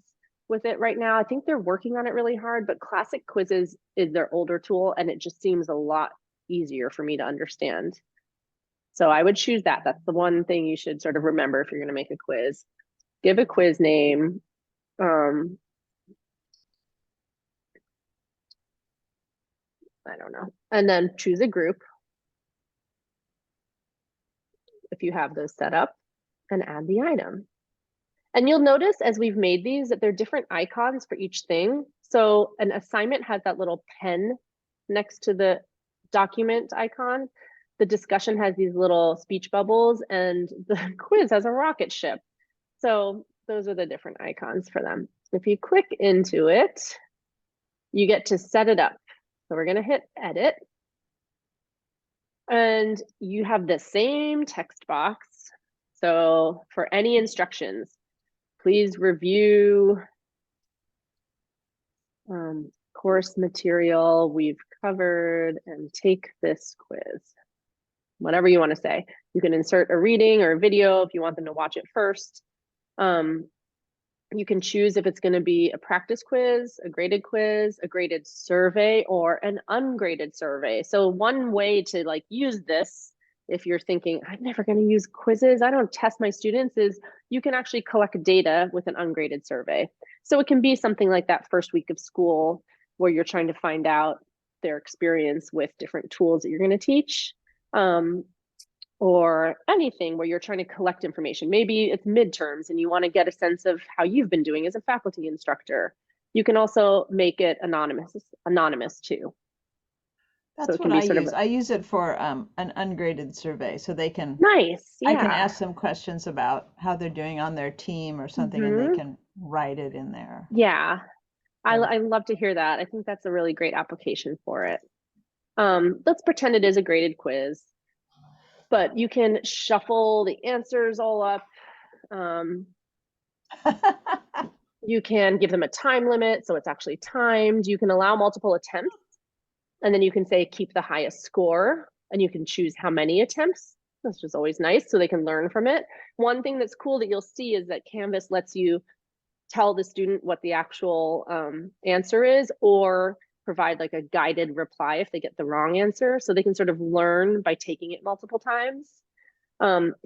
with it right now. I think they're working on it really hard, but classic quizzes is their older tool, and it just seems a lot easier for me to understand. So I would choose that. That's the one thing you should sort of remember if you're going to make a quiz. Give a quiz name. I don't know. And then choose a group if you have those set up, and add the item. And you'll notice as we've made these that they're different icons for each thing. So an assignment has that little pen next to the document icon. The discussion has these little speech bubbles, and the quiz has a rocket ship. So those are the different icons for them. If you click into it, you get to set it up. So we're going to hit edit. And you have the same text box. So for any instructions, please review course material we've covered and take this quiz. Whatever you want to say. You can insert a reading or a video if you want them to watch it first. You can choose if it's going to be a practice quiz, a graded survey, or an ungraded survey. So one way to like use this, if you're thinking, I'm never going to use quizzes, I don't test my students, is you can actually collect data with an ungraded survey. So it can be something like that first week of school where you're trying to find out their experience with different tools that you're going to teach. Or anything where you're trying to collect information. Maybe it's midterms and you want to get a sense of how you've been doing as a faculty instructor. You can also make it anonymous too. That's what I use. I use it for an ungraded survey, so they can. Nice. Yeah. I can ask them questions about how they're doing on their team or something, and they can write it in there. Yeah, I love to hear that. I think that's a really great application for it. Let's pretend it is a graded quiz. But you can shuffle the answers all up. You can give them a time limit, so it's actually timed. You can allow multiple attempts, and then you can say keep the highest score, and you can choose how many attempts. That's just always nice, so they can learn from it. One thing that's cool that you'll see is that Canvas lets you tell the student what the actual answer is, or provide like a guided reply if they get the wrong answer, so they can sort of learn by taking it multiple times.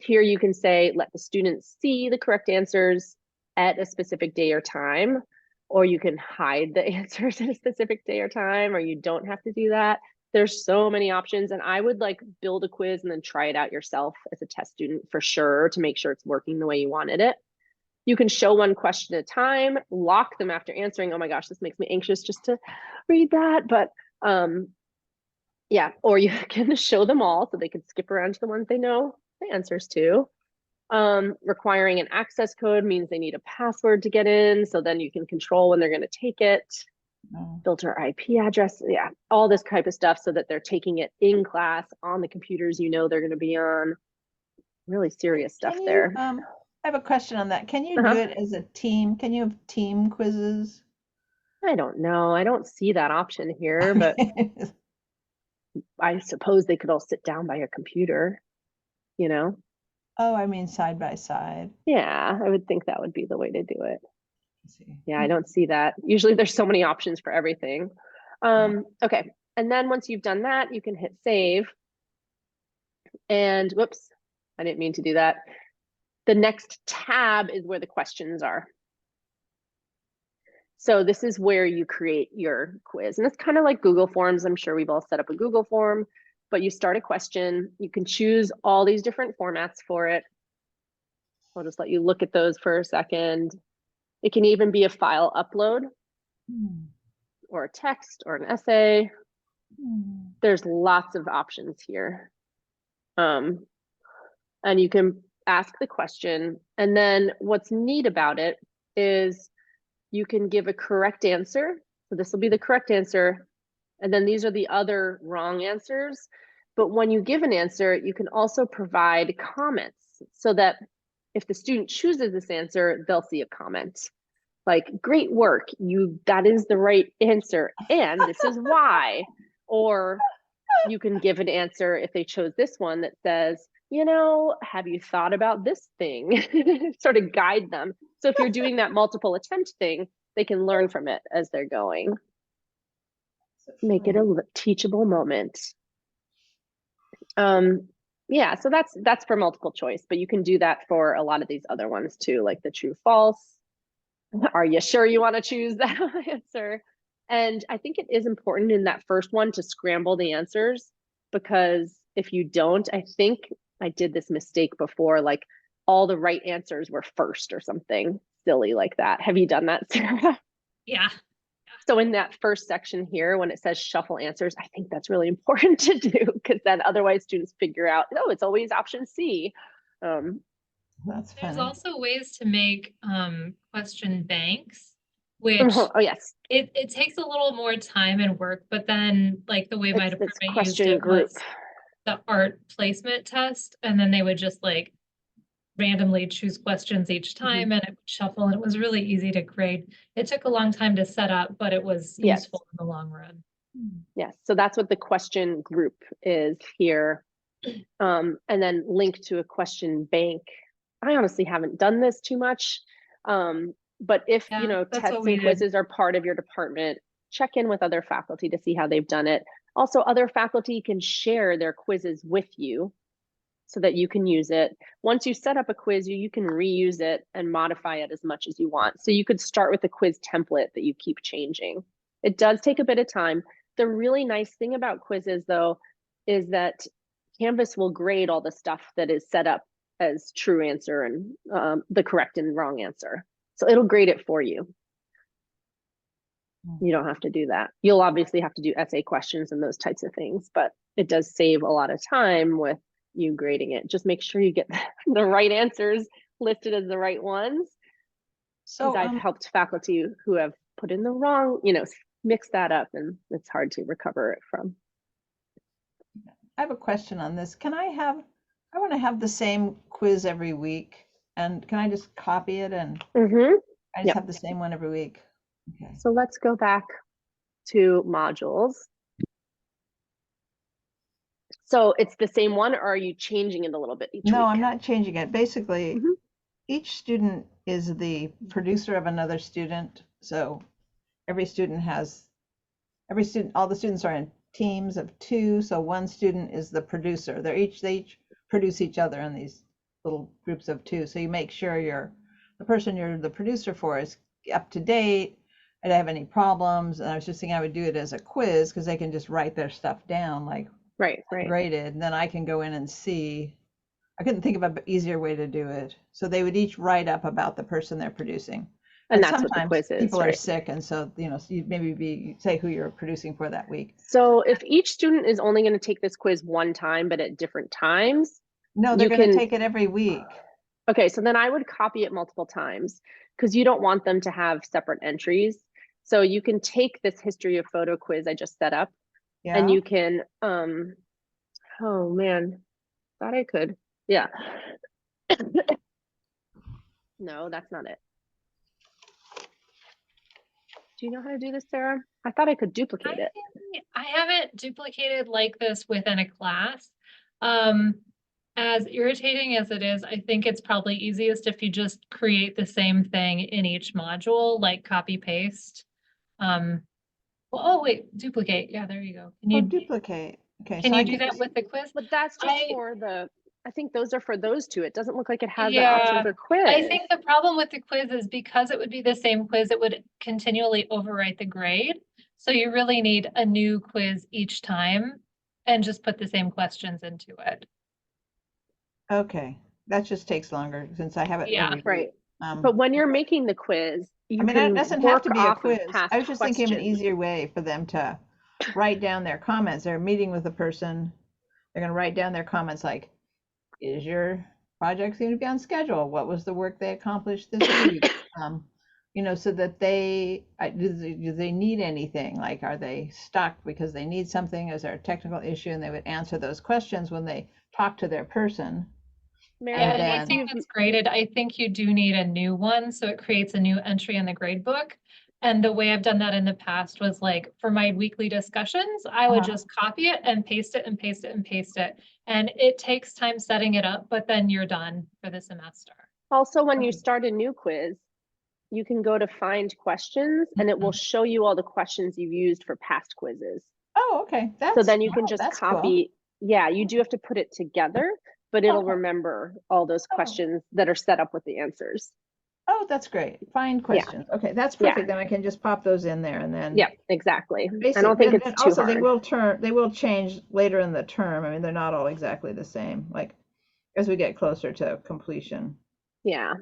Here you can say, let the students see the correct answers at a specific day or time, or you can hide the answers at a specific day or time, or you don't have to do that. There's so many options, and I would like build a quiz and then try it out yourself as a test student for sure to make sure it's working the way you wanted it. You can show one question at a time, lock them after answering. Oh my gosh, this makes me anxious just to read that. But yeah, or you can show them all so they can skip around to the ones they know the answers to. Requiring an access code means they need a password to get in. So then you can control when they're going to take it. Filter IP address. Yeah, all this type of stuff so that they're taking it in class on the computers you know they're going to be on. Really serious stuff there. I have a question on that. Can you do it as a team? Can you have team quizzes? I don't know. I don't see that option here, but I suppose they could all sit down by a computer, you know? Oh, I mean side by side. Yeah, I would think that would be the way to do it. Yeah, I don't see that. Usually there's so many options for everything. Okay, and then once you've done that, you can hit save. And whoops, I didn't mean to do that. The next tab is where the questions are. So this is where you create your quiz. And it's kind of like Google Forms. I'm sure we've all set up a Google form, but you start a question. You can choose all these different formats for it. I'll just let you look at those for a second. It can even be a file upload or a text or an essay. There's lots of options here. And you can ask the question. And then what's neat about it is you can give a correct answer. So this will be the correct answer. And then these are the other wrong answers. But when you give an answer, you can also provide comments so that if the student chooses this answer, they'll see a comment. Like, great work, that is the right answer, and this is why. Or you can give an answer if they chose this one that says, you know, have you thought about this thing? Sort of guide them. So if you're doing that multiple attempt thing, they can learn from it as they're going. Make it a teachable moment. Yeah, so that's for multiple choice, but you can do that for a lot of these other ones too, like the true false. Are you sure you want to choose that answer? And I think it is important in that first one to scramble the answers, because if you don't, I think I did this mistake before, like all the right answers were first or something silly like that. Have you done that, Sarah? Yeah. So in that first section here, when it says shuffle answers, I think that's really important to do, because then otherwise students figure out, no, it's always option C. That's There's funny. also ways to make question banks, which Oh yes, it takes a little more time and work, but then like the way my it's department used question it group. was the art placement test, and then they would just like randomly choose questions each time and it would shuffle, and it was really easy to grade. It took a long time to set up, but it was Yes. useful in the long run. Yes, so that's what the question group is here. And then link to a question bank. I honestly haven't done this too much. But if, Yeah, you know, that's tests what we and did. quizzes are part of your department, check in with other faculty to see how they've done it. Also, other faculty can share their quizzes with you so that you can use it. Once you set up a quiz, you can reuse it and modify it as much as you want. So you could start with a quiz template that you keep changing. It does take a bit of time. The really nice thing about quizzes, though, is that Canvas will grade all the stuff that is set up as true answer and the correct and wrong answer. So it'll grade it for you. You don't have to do that. You'll obviously have to do essay questions and those types of things, but it does save a lot of time with you grading it. Just make sure you get the right answers listed as the right ones. So I've helped faculty who have put in the wrong, you know, mix that up, and it's hard to recover it from. I have a question on this. I want to have the same quiz every week, and can I just copy it and I just have the same one every week? Okay. So let's go back to modules. So it's the same one, or are you changing it a little bit each week? No, I'm not changing it. Basically, each student is the producer of another student. So all the students are in teams of 2. So one student is the producer. They each produce each other in these little groups of 2. So you make sure the person you're the producer for is up to date. I don't have any problems. And I was just thinking I would do it as a quiz, because they can just write their stuff down, like right. graded, and then I can go in and see. I couldn't think of an easier way to do it. So they would each write up about the person they're producing. And that's what the quiz is. People are sick, and so so you'd maybe say who you're producing for that week. So if each student is only going to take this quiz one time, but at different times, no, they're going to take it every week. Okay, so then I would copy it multiple times, because you don't want them to have separate entries. So you can take this history of photo quiz I just set up, and you can, oh man, thought I could, yeah. No, that's not it. Do you know how to do this, Sarah? I thought I could duplicate it. I haven't duplicated like this within a class. As irritating as it is, I think it's probably easiest if you just create the same thing in each module, like copy paste. Oh wait, duplicate. Yeah, there you go. Can you duplicate? Okay. Can you do that with the quiz? But that's just for the, I think those are for those 2. It doesn't look like it has an option for quiz. I think the problem with the quiz is because it would be the same quiz, it would continually overwrite the grade. So you really need a new quiz each time and just put the same questions into it. Okay, that just takes longer since I have it. Yeah, right. But when you're making the quiz, it doesn't have to be a quiz. I was just thinking of an easier way for them to write down their comments. They're meeting with a person. They're going to write down their comments like, is your project going to be on schedule? What was the work they accomplished this week? So that do they need anything? Like, are they stuck because they need something? Is there a technical issue? And they would answer those questions when they talk to their person. And anything that's graded, I think you do need a new one. So it creates a new entry in the grade book. And the way I've done that in the past was like for my weekly discussions, I would just copy it and paste it and paste it and paste it. And it takes time setting it up, but then you're done for the semester. Also, when you start a new quiz, you can go to find questions and it will show you all the questions you've used for past quizzes. Oh, okay. So then you can just copy. Cool. Yeah, you do have to put it together, but it'll remember all those questions that are set up with the answers. Oh, that's great. Find questions. Yeah. Okay, that's perfect. Then I can just pop those in there and then. Yeah, exactly. I don't think it's too also hard. They will change later in the term. I mean, they're not all exactly the same, like as we get closer to completion. Yeah.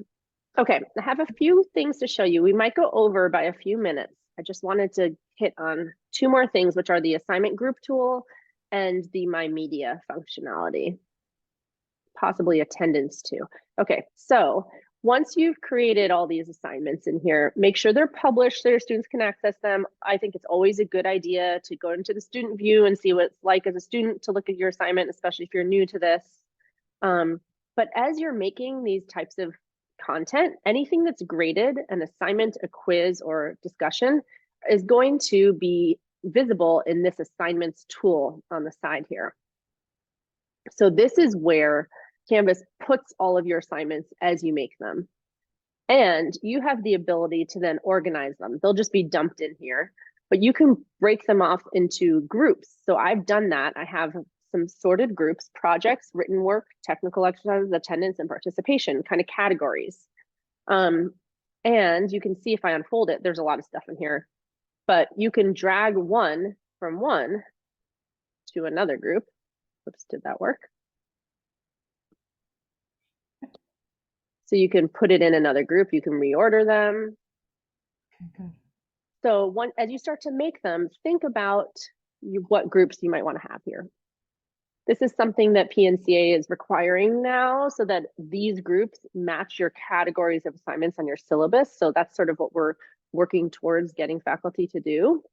Okay, I have a few things to show you. We might go over by a few minutes. I just wanted to hit on two more things, which are the assignment group tool and the My Media functionality, possibly attendance too. Okay, so once you've created all these assignments in here, make sure they're published so your students can access them. I think it's always a good idea to go into the student view and see what it's like as a student to look at your assignment, especially if you're new to this. But as you're making these types of content, anything that's graded, an assignment, a quiz, or discussion is going to be visible in this assignments tool on the side here. So this is where Canvas puts all of your assignments as you make them. And you have the ability to then organize them. They'll just be dumped in here, but you can break them off into groups. So I've done that. I have some sorted groups: projects, written work, technical exercises, attendance, and participation, kind of categories. And you can see if I unfold it, there's a lot of stuff in here, but you can drag one from one to another group. Oops, did that work? So you can put it in another group, you can reorder them. Okay. So as you start to make them, think about what groups you might want to have here. This is something that PNCA is requiring now so that these groups match your categories of assignments on your syllabus. So that's sort of what we're working towards getting faculty to do.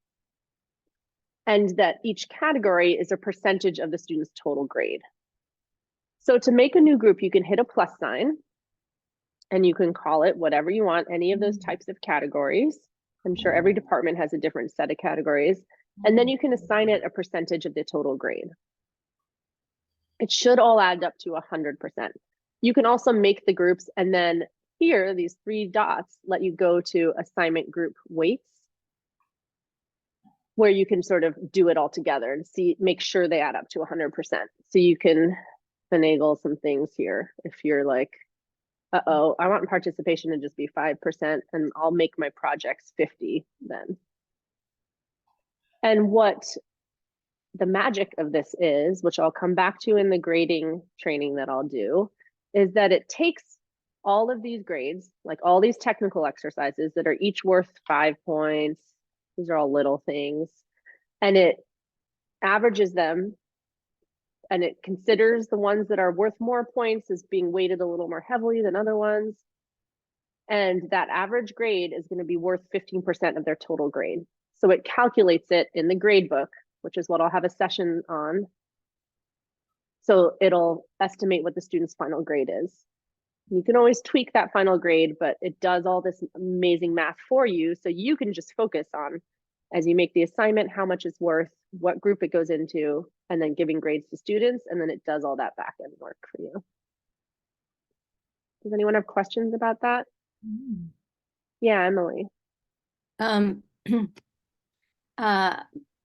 And that each category is a percentage of the student's total grade. So to make a new group, you can hit a plus sign and you can call it whatever you want, any of those types of categories. I'm sure every department has a different set of categories. And then you can assign it a percentage of the total grade. It should all add up to 100%. You can also make the groups, and then here, these three dots let you go to assignment group weights, where you can sort of do it all together and make sure they add up to 100%. So you can finagle some things here. If you're like, uh-oh, I want participation to just be 5%, and I'll make my projects 50 then. And what the magic of this is, which I'll come back to in the grading training that I'll do, is that it takes all of these grades, like all these technical exercises that are each worth 5 points. These are all little things. And it averages them, and it considers the ones that are worth more points as being weighted a little more heavily than other ones. And that average grade is going to be worth 15% of their total grade. So it calculates it in the grade book, which is what I'll have a session on. So it'll estimate what the student's final grade is. You can always tweak that final grade, but it does all this amazing math for you. So you can just focus on, as you make the assignment, how much it's worth, what group it goes into, and then giving grades to students. And then it does all that back end work for you. Does anyone have questions about that? Mm. Yeah, Emily.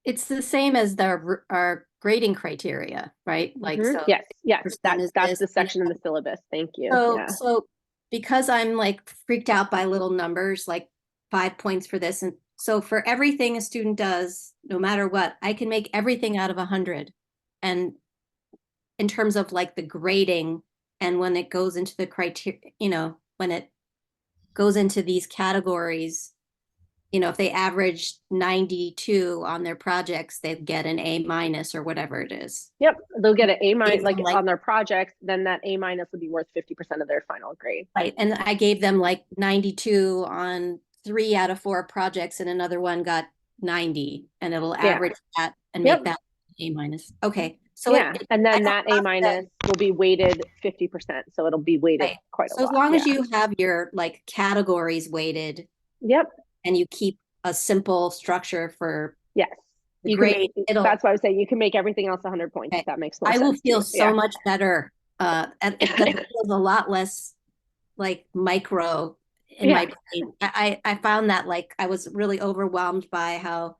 It's the same as our grading criteria, right? Like, so yes, that's the section in the syllabus. Thank you. So because I'm like freaked out by little numbers, like 5 points for this, and so for everything a student does, no matter what, I can make everything out of 100. And in terms of like the grading, and when it goes into the criteria, when it goes into these categories, if they average 92 on their projects, they get an A- or whatever it is. Yep, they'll get an A-, like on their projects, then that A- would be worth 50% of their final grade. Right, and I gave them like 92 on 3 out of 4 projects, and another one got 90, and it'll average that and make that A-. Okay, so and then that A- will be weighted 50%, so it'll be weighted quite a lot. So as long as you have your like categories weighted. Yep. And you keep a simple structure for Yes. the You can grade. that's why I was saying you can make everything else 100 points. Okay. If that makes more I sense. will feel to you. so much better. And it feels a lot less like micro in my brain. I found that like I was really overwhelmed by how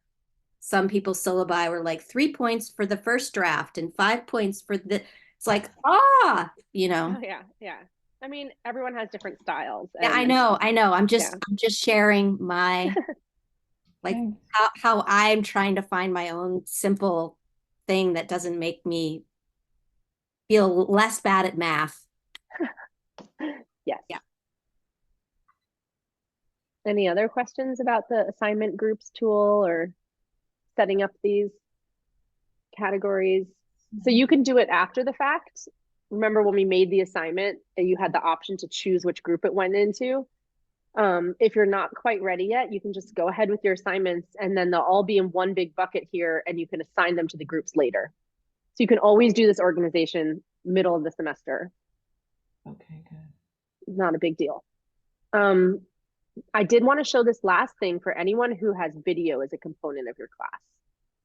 some people's syllabi were like 3 points for the first draft and 5 points for the, it's like, you know. Oh, yeah. I mean, everyone has different styles. Yeah, I know. I'm just sharing my like how I'm trying to find my own simple thing that doesn't make me feel less bad at math. Yes. Yeah. Any other questions about the assignment groups tool or setting up these categories? So you can do it after the fact. Remember when we made the assignment and you had the option to choose which group it went into? If you're not quite ready yet, you can just go ahead with your assignments and then they'll all be in one big bucket here and you can assign them to the groups later. So you can always do this organization middle of the semester. Okay, good. Not a big deal. I did want to show this last thing for anyone who has video as a component of your class.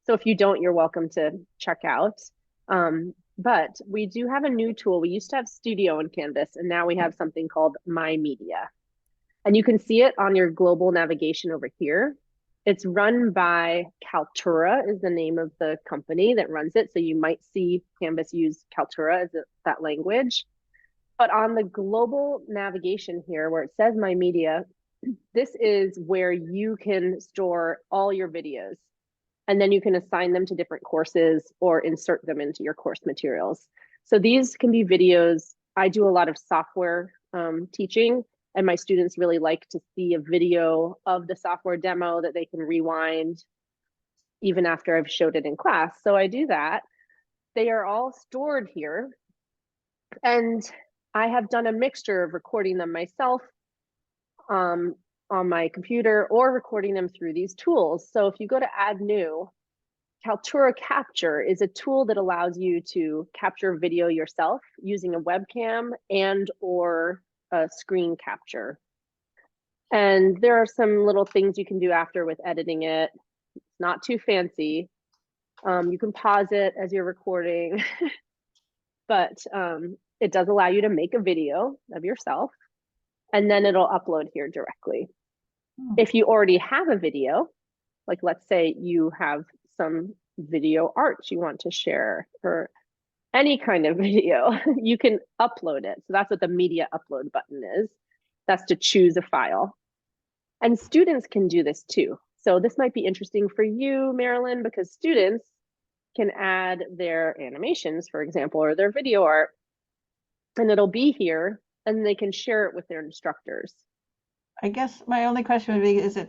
So if you don't, you're welcome to check out. But we do have a new tool. We used to have Studio in Canvas, and now we have something called My Media. And you can see it on your global navigation over here. It's run by Kaltura is the name of the company that runs it. So you might see Canvas use Kaltura as that language. But on the global navigation here, where it says My Media, this is where you can store all your videos. And then you can assign them to different courses or insert them into your course materials. So these can be videos. I do a lot of software teaching, and my students really like to see a video of the software demo that they can rewind even after I've showed it in class. So I do that. They are all stored here. And I have done a mixture of recording them myself on my computer or recording them through these tools. So if you go to Add New, Kaltura Capture is a tool that allows you to capture video yourself using a webcam and or a screen capture. And there are some little things you can do after with editing it. It's not too fancy. You can pause it as you're recording, but it does allow you to make a video of yourself, and then it'll upload here directly. If you already have a video, like let's say you have some video art you want to share or any kind of video, you can upload it. So that's what the media upload button is. That's to choose a file. And students can do this too. So this might be interesting for you, Marilyn, because students can add their animations, for example, or their video art, and it'll be here, and they can share it with their instructors. I guess my only question would be,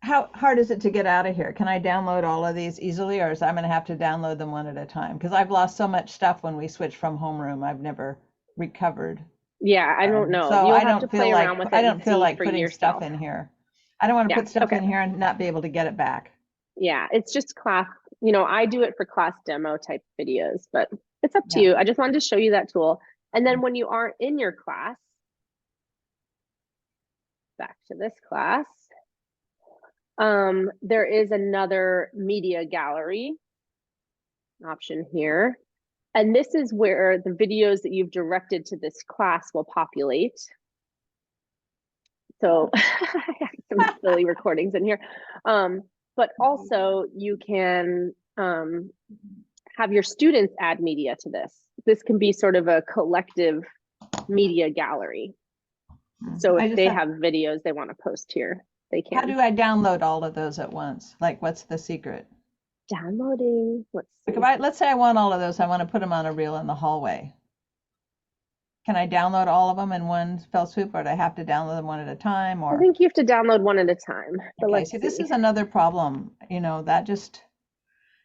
how hard is it to get out of here? Can I download all of these easily, or is I'm going to have to download them one at a time? Because I've lost so much stuff when we switched from homeroom. I've never recovered. Yeah, I don't know. So You'll I have don't to feel play like around with it I don't feel like putting yourself. stuff in here. I don't want to put stuff okay. in here and not be able to get it back. Yeah, it's just class. You know, I do it for class demo type videos, but it's up to you. I just wanted to show you that tool. And then when you are in your class, back to this class, there is another media gallery option here. And this is where the videos that you've directed to this class will populate. So I have some silly recordings in here. But also you can have your students add media to this. This can be sort of a collective media gallery. So if they have videos they want to post here, they can. How do I download all of those at once? Like, what's the secret? Downloading, let's see. Let's say I want all of those. I want to put them on a reel in the hallway. Can I download all of them in one fell swoop, or do I have to download them one at a time? Or I think you have to download one at a time. But okay, see, this is another problem. You know, that just,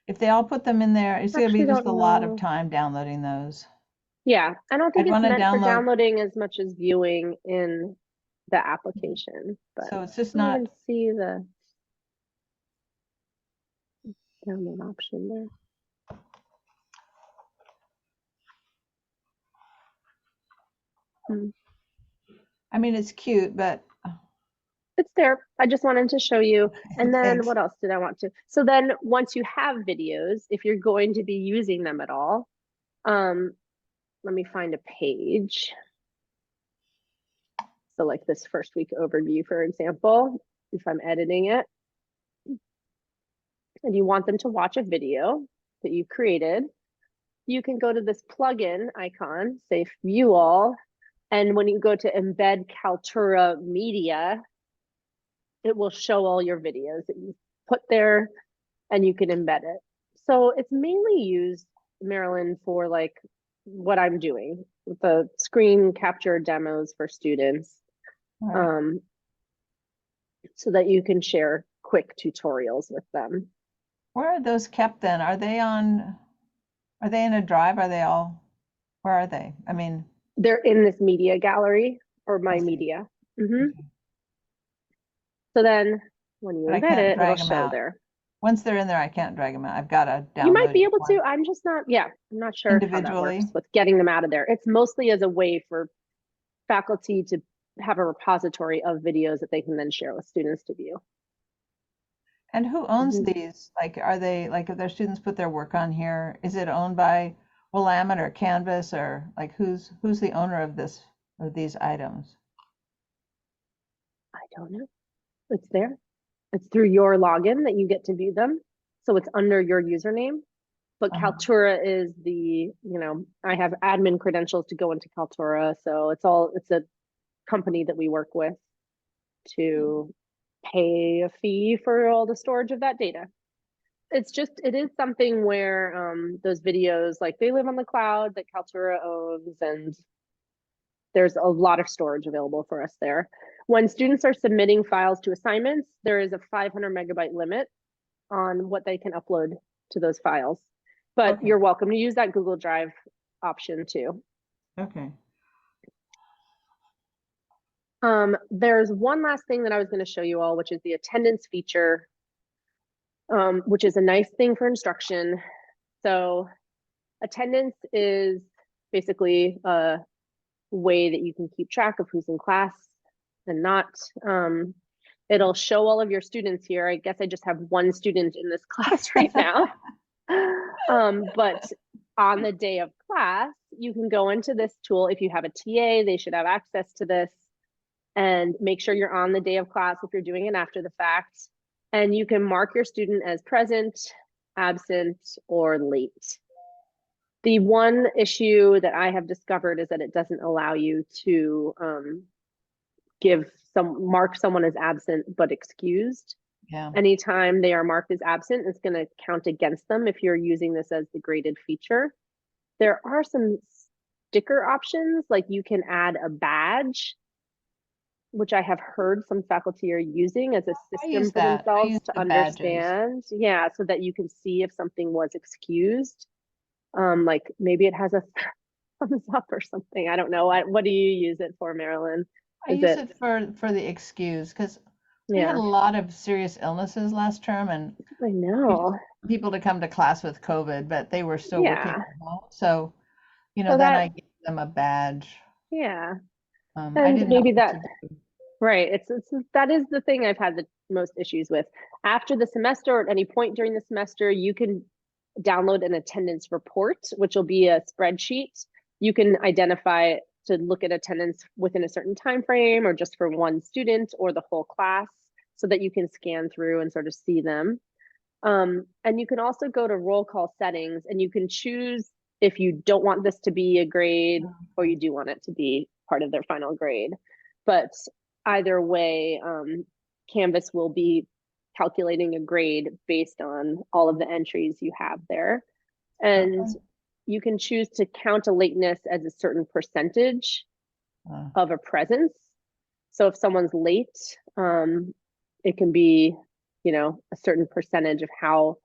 if they all put them in there, it's going to be just a lot of time downloading those. Yeah, I don't think it's meant for downloading as much as viewing in the application. But so it's just not. See the download option there. I mean, it's cute, but it's there. I just wanted to show you. And then Thanks. what else did I want to? So then once you have videos, if you're going to be using them at all, let me find a page. So like this first week overview, for example, if I'm editing it, and you want them to watch a video that you created, you can go to this plugin icon, say view all, and when you go to embed Kaltura media, it will show all your videos that you put there and you can embed it. So it's mainly used, Marilyn, for like what I'm doing with the screen capture demos for students, Right. so that you can share quick tutorials with them. Where are those kept then? Are they in a drive? Where are they? I mean, They're in this media gallery or my I see. media. Okay. So then when you But I embed can't it, it'll drag them show out. there. Once they're in there, I can't drag them out. I've got to download You might be each able one to, I'm just not, I'm not sure how that individually. works with getting them out of there. It's mostly as a way for faculty to have a repository of videos that they can then share with students to view. And who owns Mhm. these? Like, are they, like, if their students put their work on here, is it owned by Willamette or Canvas, or like who's the owner of these items? I don't know. It's there. It's through your login that you get to view them. So it's under your username. But Kaltura is I have admin credentials to go into Kaltura. So it's a company that we work with to pay a fee for all the storage of that data. It is something where those videos, like they live on the cloud that Kaltura owns, and there's a lot of storage available for us there. When students are submitting files to assignments, there is a 500 megabyte limit on what they can upload to those files. But Okay. you're welcome to use that Google Drive option too. Okay. There's one last thing that I was going to show you all, which is the attendance feature, which is a nice thing for instruction. So attendance is basically a way that you can keep track of who's in class and not. It'll show all of your students here. I guess I just have one student in this class right now. But on the day of class, you can go into this tool. If you have a TA, they should have access to this, and make sure you're on the day of class if you're doing it after the fact. And you can mark your student as present, absent, or late. The one issue that I have discovered is that it doesn't allow you to mark someone as absent but excused. Yeah. Anytime they are marked as absent, it's going to count against them if you're using this as the graded feature. There are some sticker options, like you can add a badge, which I have heard some faculty are using as a system for themselves to understand. Yeah, so that you can see if something was excused. Like maybe it has a thumbs up or something. I don't know. What do you use it for, Marilyn? I use it for the excuse, because we had a lot of serious illnesses last term, and I know people to come to class with COVID, but they were still working from home. So, so then I gave them a badge. Yeah. I And didn't maybe know what that, to do. right. That is the thing I've had the most issues with. After the semester, or at any point during the semester, you can download an attendance report, which will be a spreadsheet. You can identify to look at attendance within a certain time frame, or just for one student or the whole class, so that you can scan through and sort of see them. And you can also go to roll call settings, and you can choose if you don't want this to be a grade or you do want it to be part of their final grade. But either way, Canvas will be calculating a grade based on all of the entries you have there. And you can choose to count a lateness as a certain percentage of a presence. So if someone's late, it can be, a certain percentage of how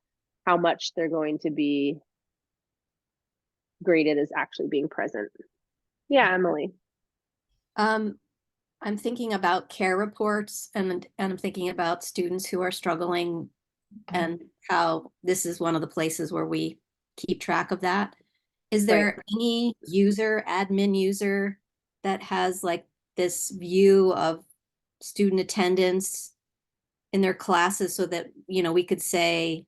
much they're going to be graded as actually being present. Yeah, Emily. I'm thinking about care reports, and I'm thinking about students who are struggling, and how this is one of the places where we keep track of that. Is there any admin user that has like this view of student attendance in their classes so that, we could say,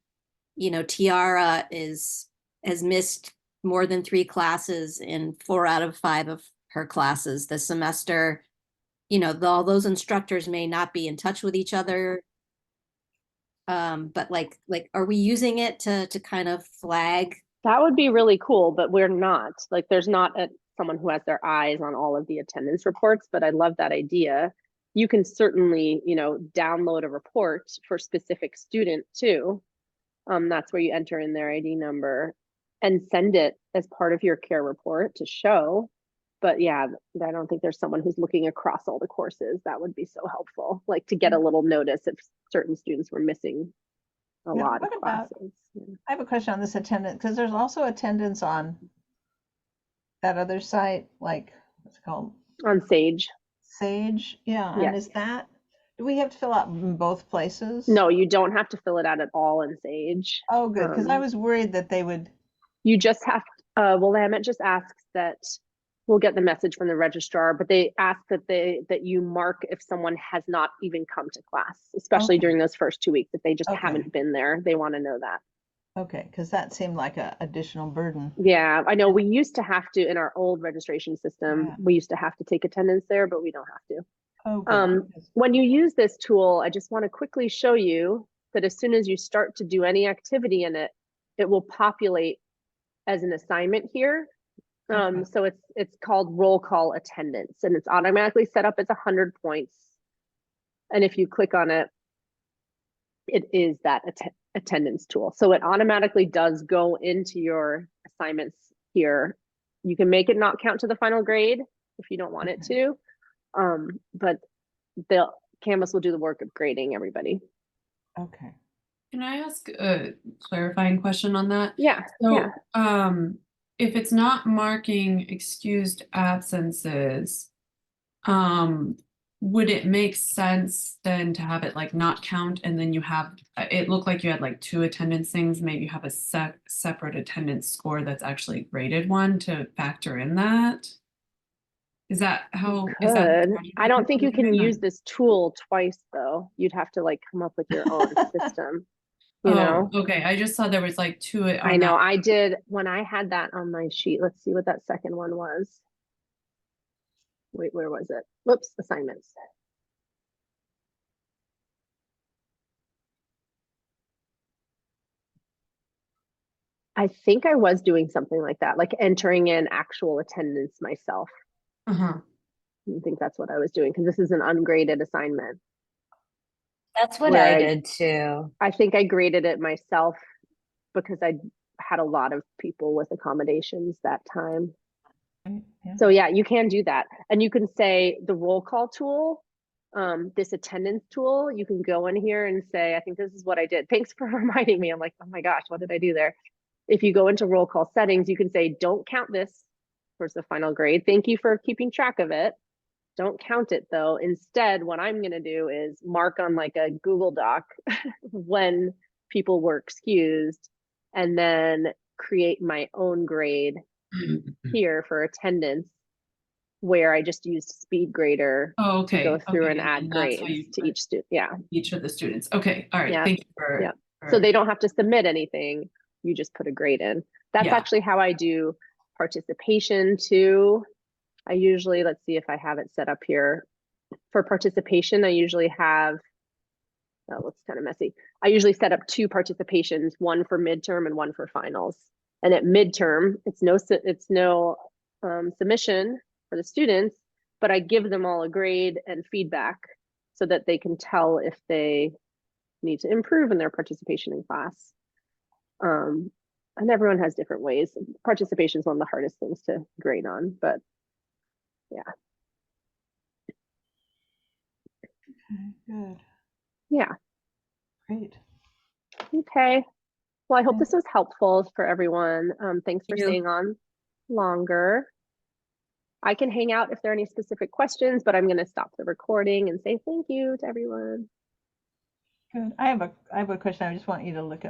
Tiara has missed more than 3 classes in 4 out of 5 of her classes this semester. All those instructors may not be in touch with each other. But like, are we using it to kind of flag? That would be really cool, but we're not. Like, there's not someone who has their eyes on all of the attendance reports, but I love that idea. You can certainly, download a report for specific student too. That's where you enter in their ID number and send it as part of your care report to show. But yeah, I don't think there's someone who's looking across all the courses. That would be so helpful, like to get a little notice if certain students were missing a lot of classes. I have a question on this attendance, because there's also attendance on that other site, like, what's it called? On Sage. Sage, yeah. Yes. And is that, do we have to fill out in both places? No, you don't have to fill it out at all in Sage. Oh, good, because I was worried that they would. You just have, Willamette just asks that, we'll get the message from the registrar, but they ask that you mark if someone has not even come to class, especially during those first 2 weeks. If they just haven't been there, they want to know that. Okay, because that seemed like an additional burden. Yeah, I know we used to have to, in our old registration system, we used to have to take attendance there, but we don't have to. Oh, good. When you use this tool, I just want to quickly show you that as soon as you start to do any activity in it, it will populate as an assignment here. So it's called roll call attendance, and it's automatically set up as 100 points. And if you click on it, it is that attendance tool. So it automatically does go into your assignments here. You can make it not count to the final grade if you don't want it to, but the Canvas will do the work of grading everybody. Okay. Can I ask a clarifying question on that? Yeah. So, if it's not marking excused absences, would it make sense then to have it like not count, and then you have, it looked like you had like 2 attendance things, maybe you have a separate attendance score that's actually graded one to factor in that? Is that how? Is that I don't think you can use this tool twice though. You'd have to like come up with your own system. You know? Okay. I just saw there was like 2. I know. I did when I had that on my sheet. Let's see what that second one was. Wait, where was it? Whoops, assignments. I think I was doing something like that, like entering in actual attendance myself. I think that's what I was doing because this is an ungraded assignment. That's what I did too. I think I graded it myself because I had a lot of people with accommodations that time. So yeah, you can do that. And you can say the roll call tool, this attendance tool, you can go in here and say, I think this is what I did. Thanks for reminding me. I'm like, oh my gosh, what did I do there? If you go into roll call settings, you can say, don't count this towards the final grade. Thank you for keeping track of it. Don't count it though. Instead, what I'm going to do is mark on like a Google Doc when people were excused and then create my own grade here for attendance where I just used SpeedGrader to go through and add grades to each student. Yeah. Each of the students. Okay. All right. Yeah. Thank you for, So they don't have to submit anything. You just put a grade in. That's actually how I do participation too. I usually, let's see if I have it set up here. For participation, I usually have, that looks kind of messy. I usually set up 2 participations, one for midterm and one for finals. And at midterm, it's no submission for the students, but I give them all a grade and feedback so that they can tell if they need to improve in their participation in class. And everyone has different ways. Participation is one of the hardest things to grade on, but yeah. Okay, good. Yeah. Great. Okay. Well, I hope this was helpful for everyone. Thanks for staying on longer. I can hang out if there are any specific questions, but I'm going to stop the recording and say thank you to everyone. Good. I have a question. I just want you to look at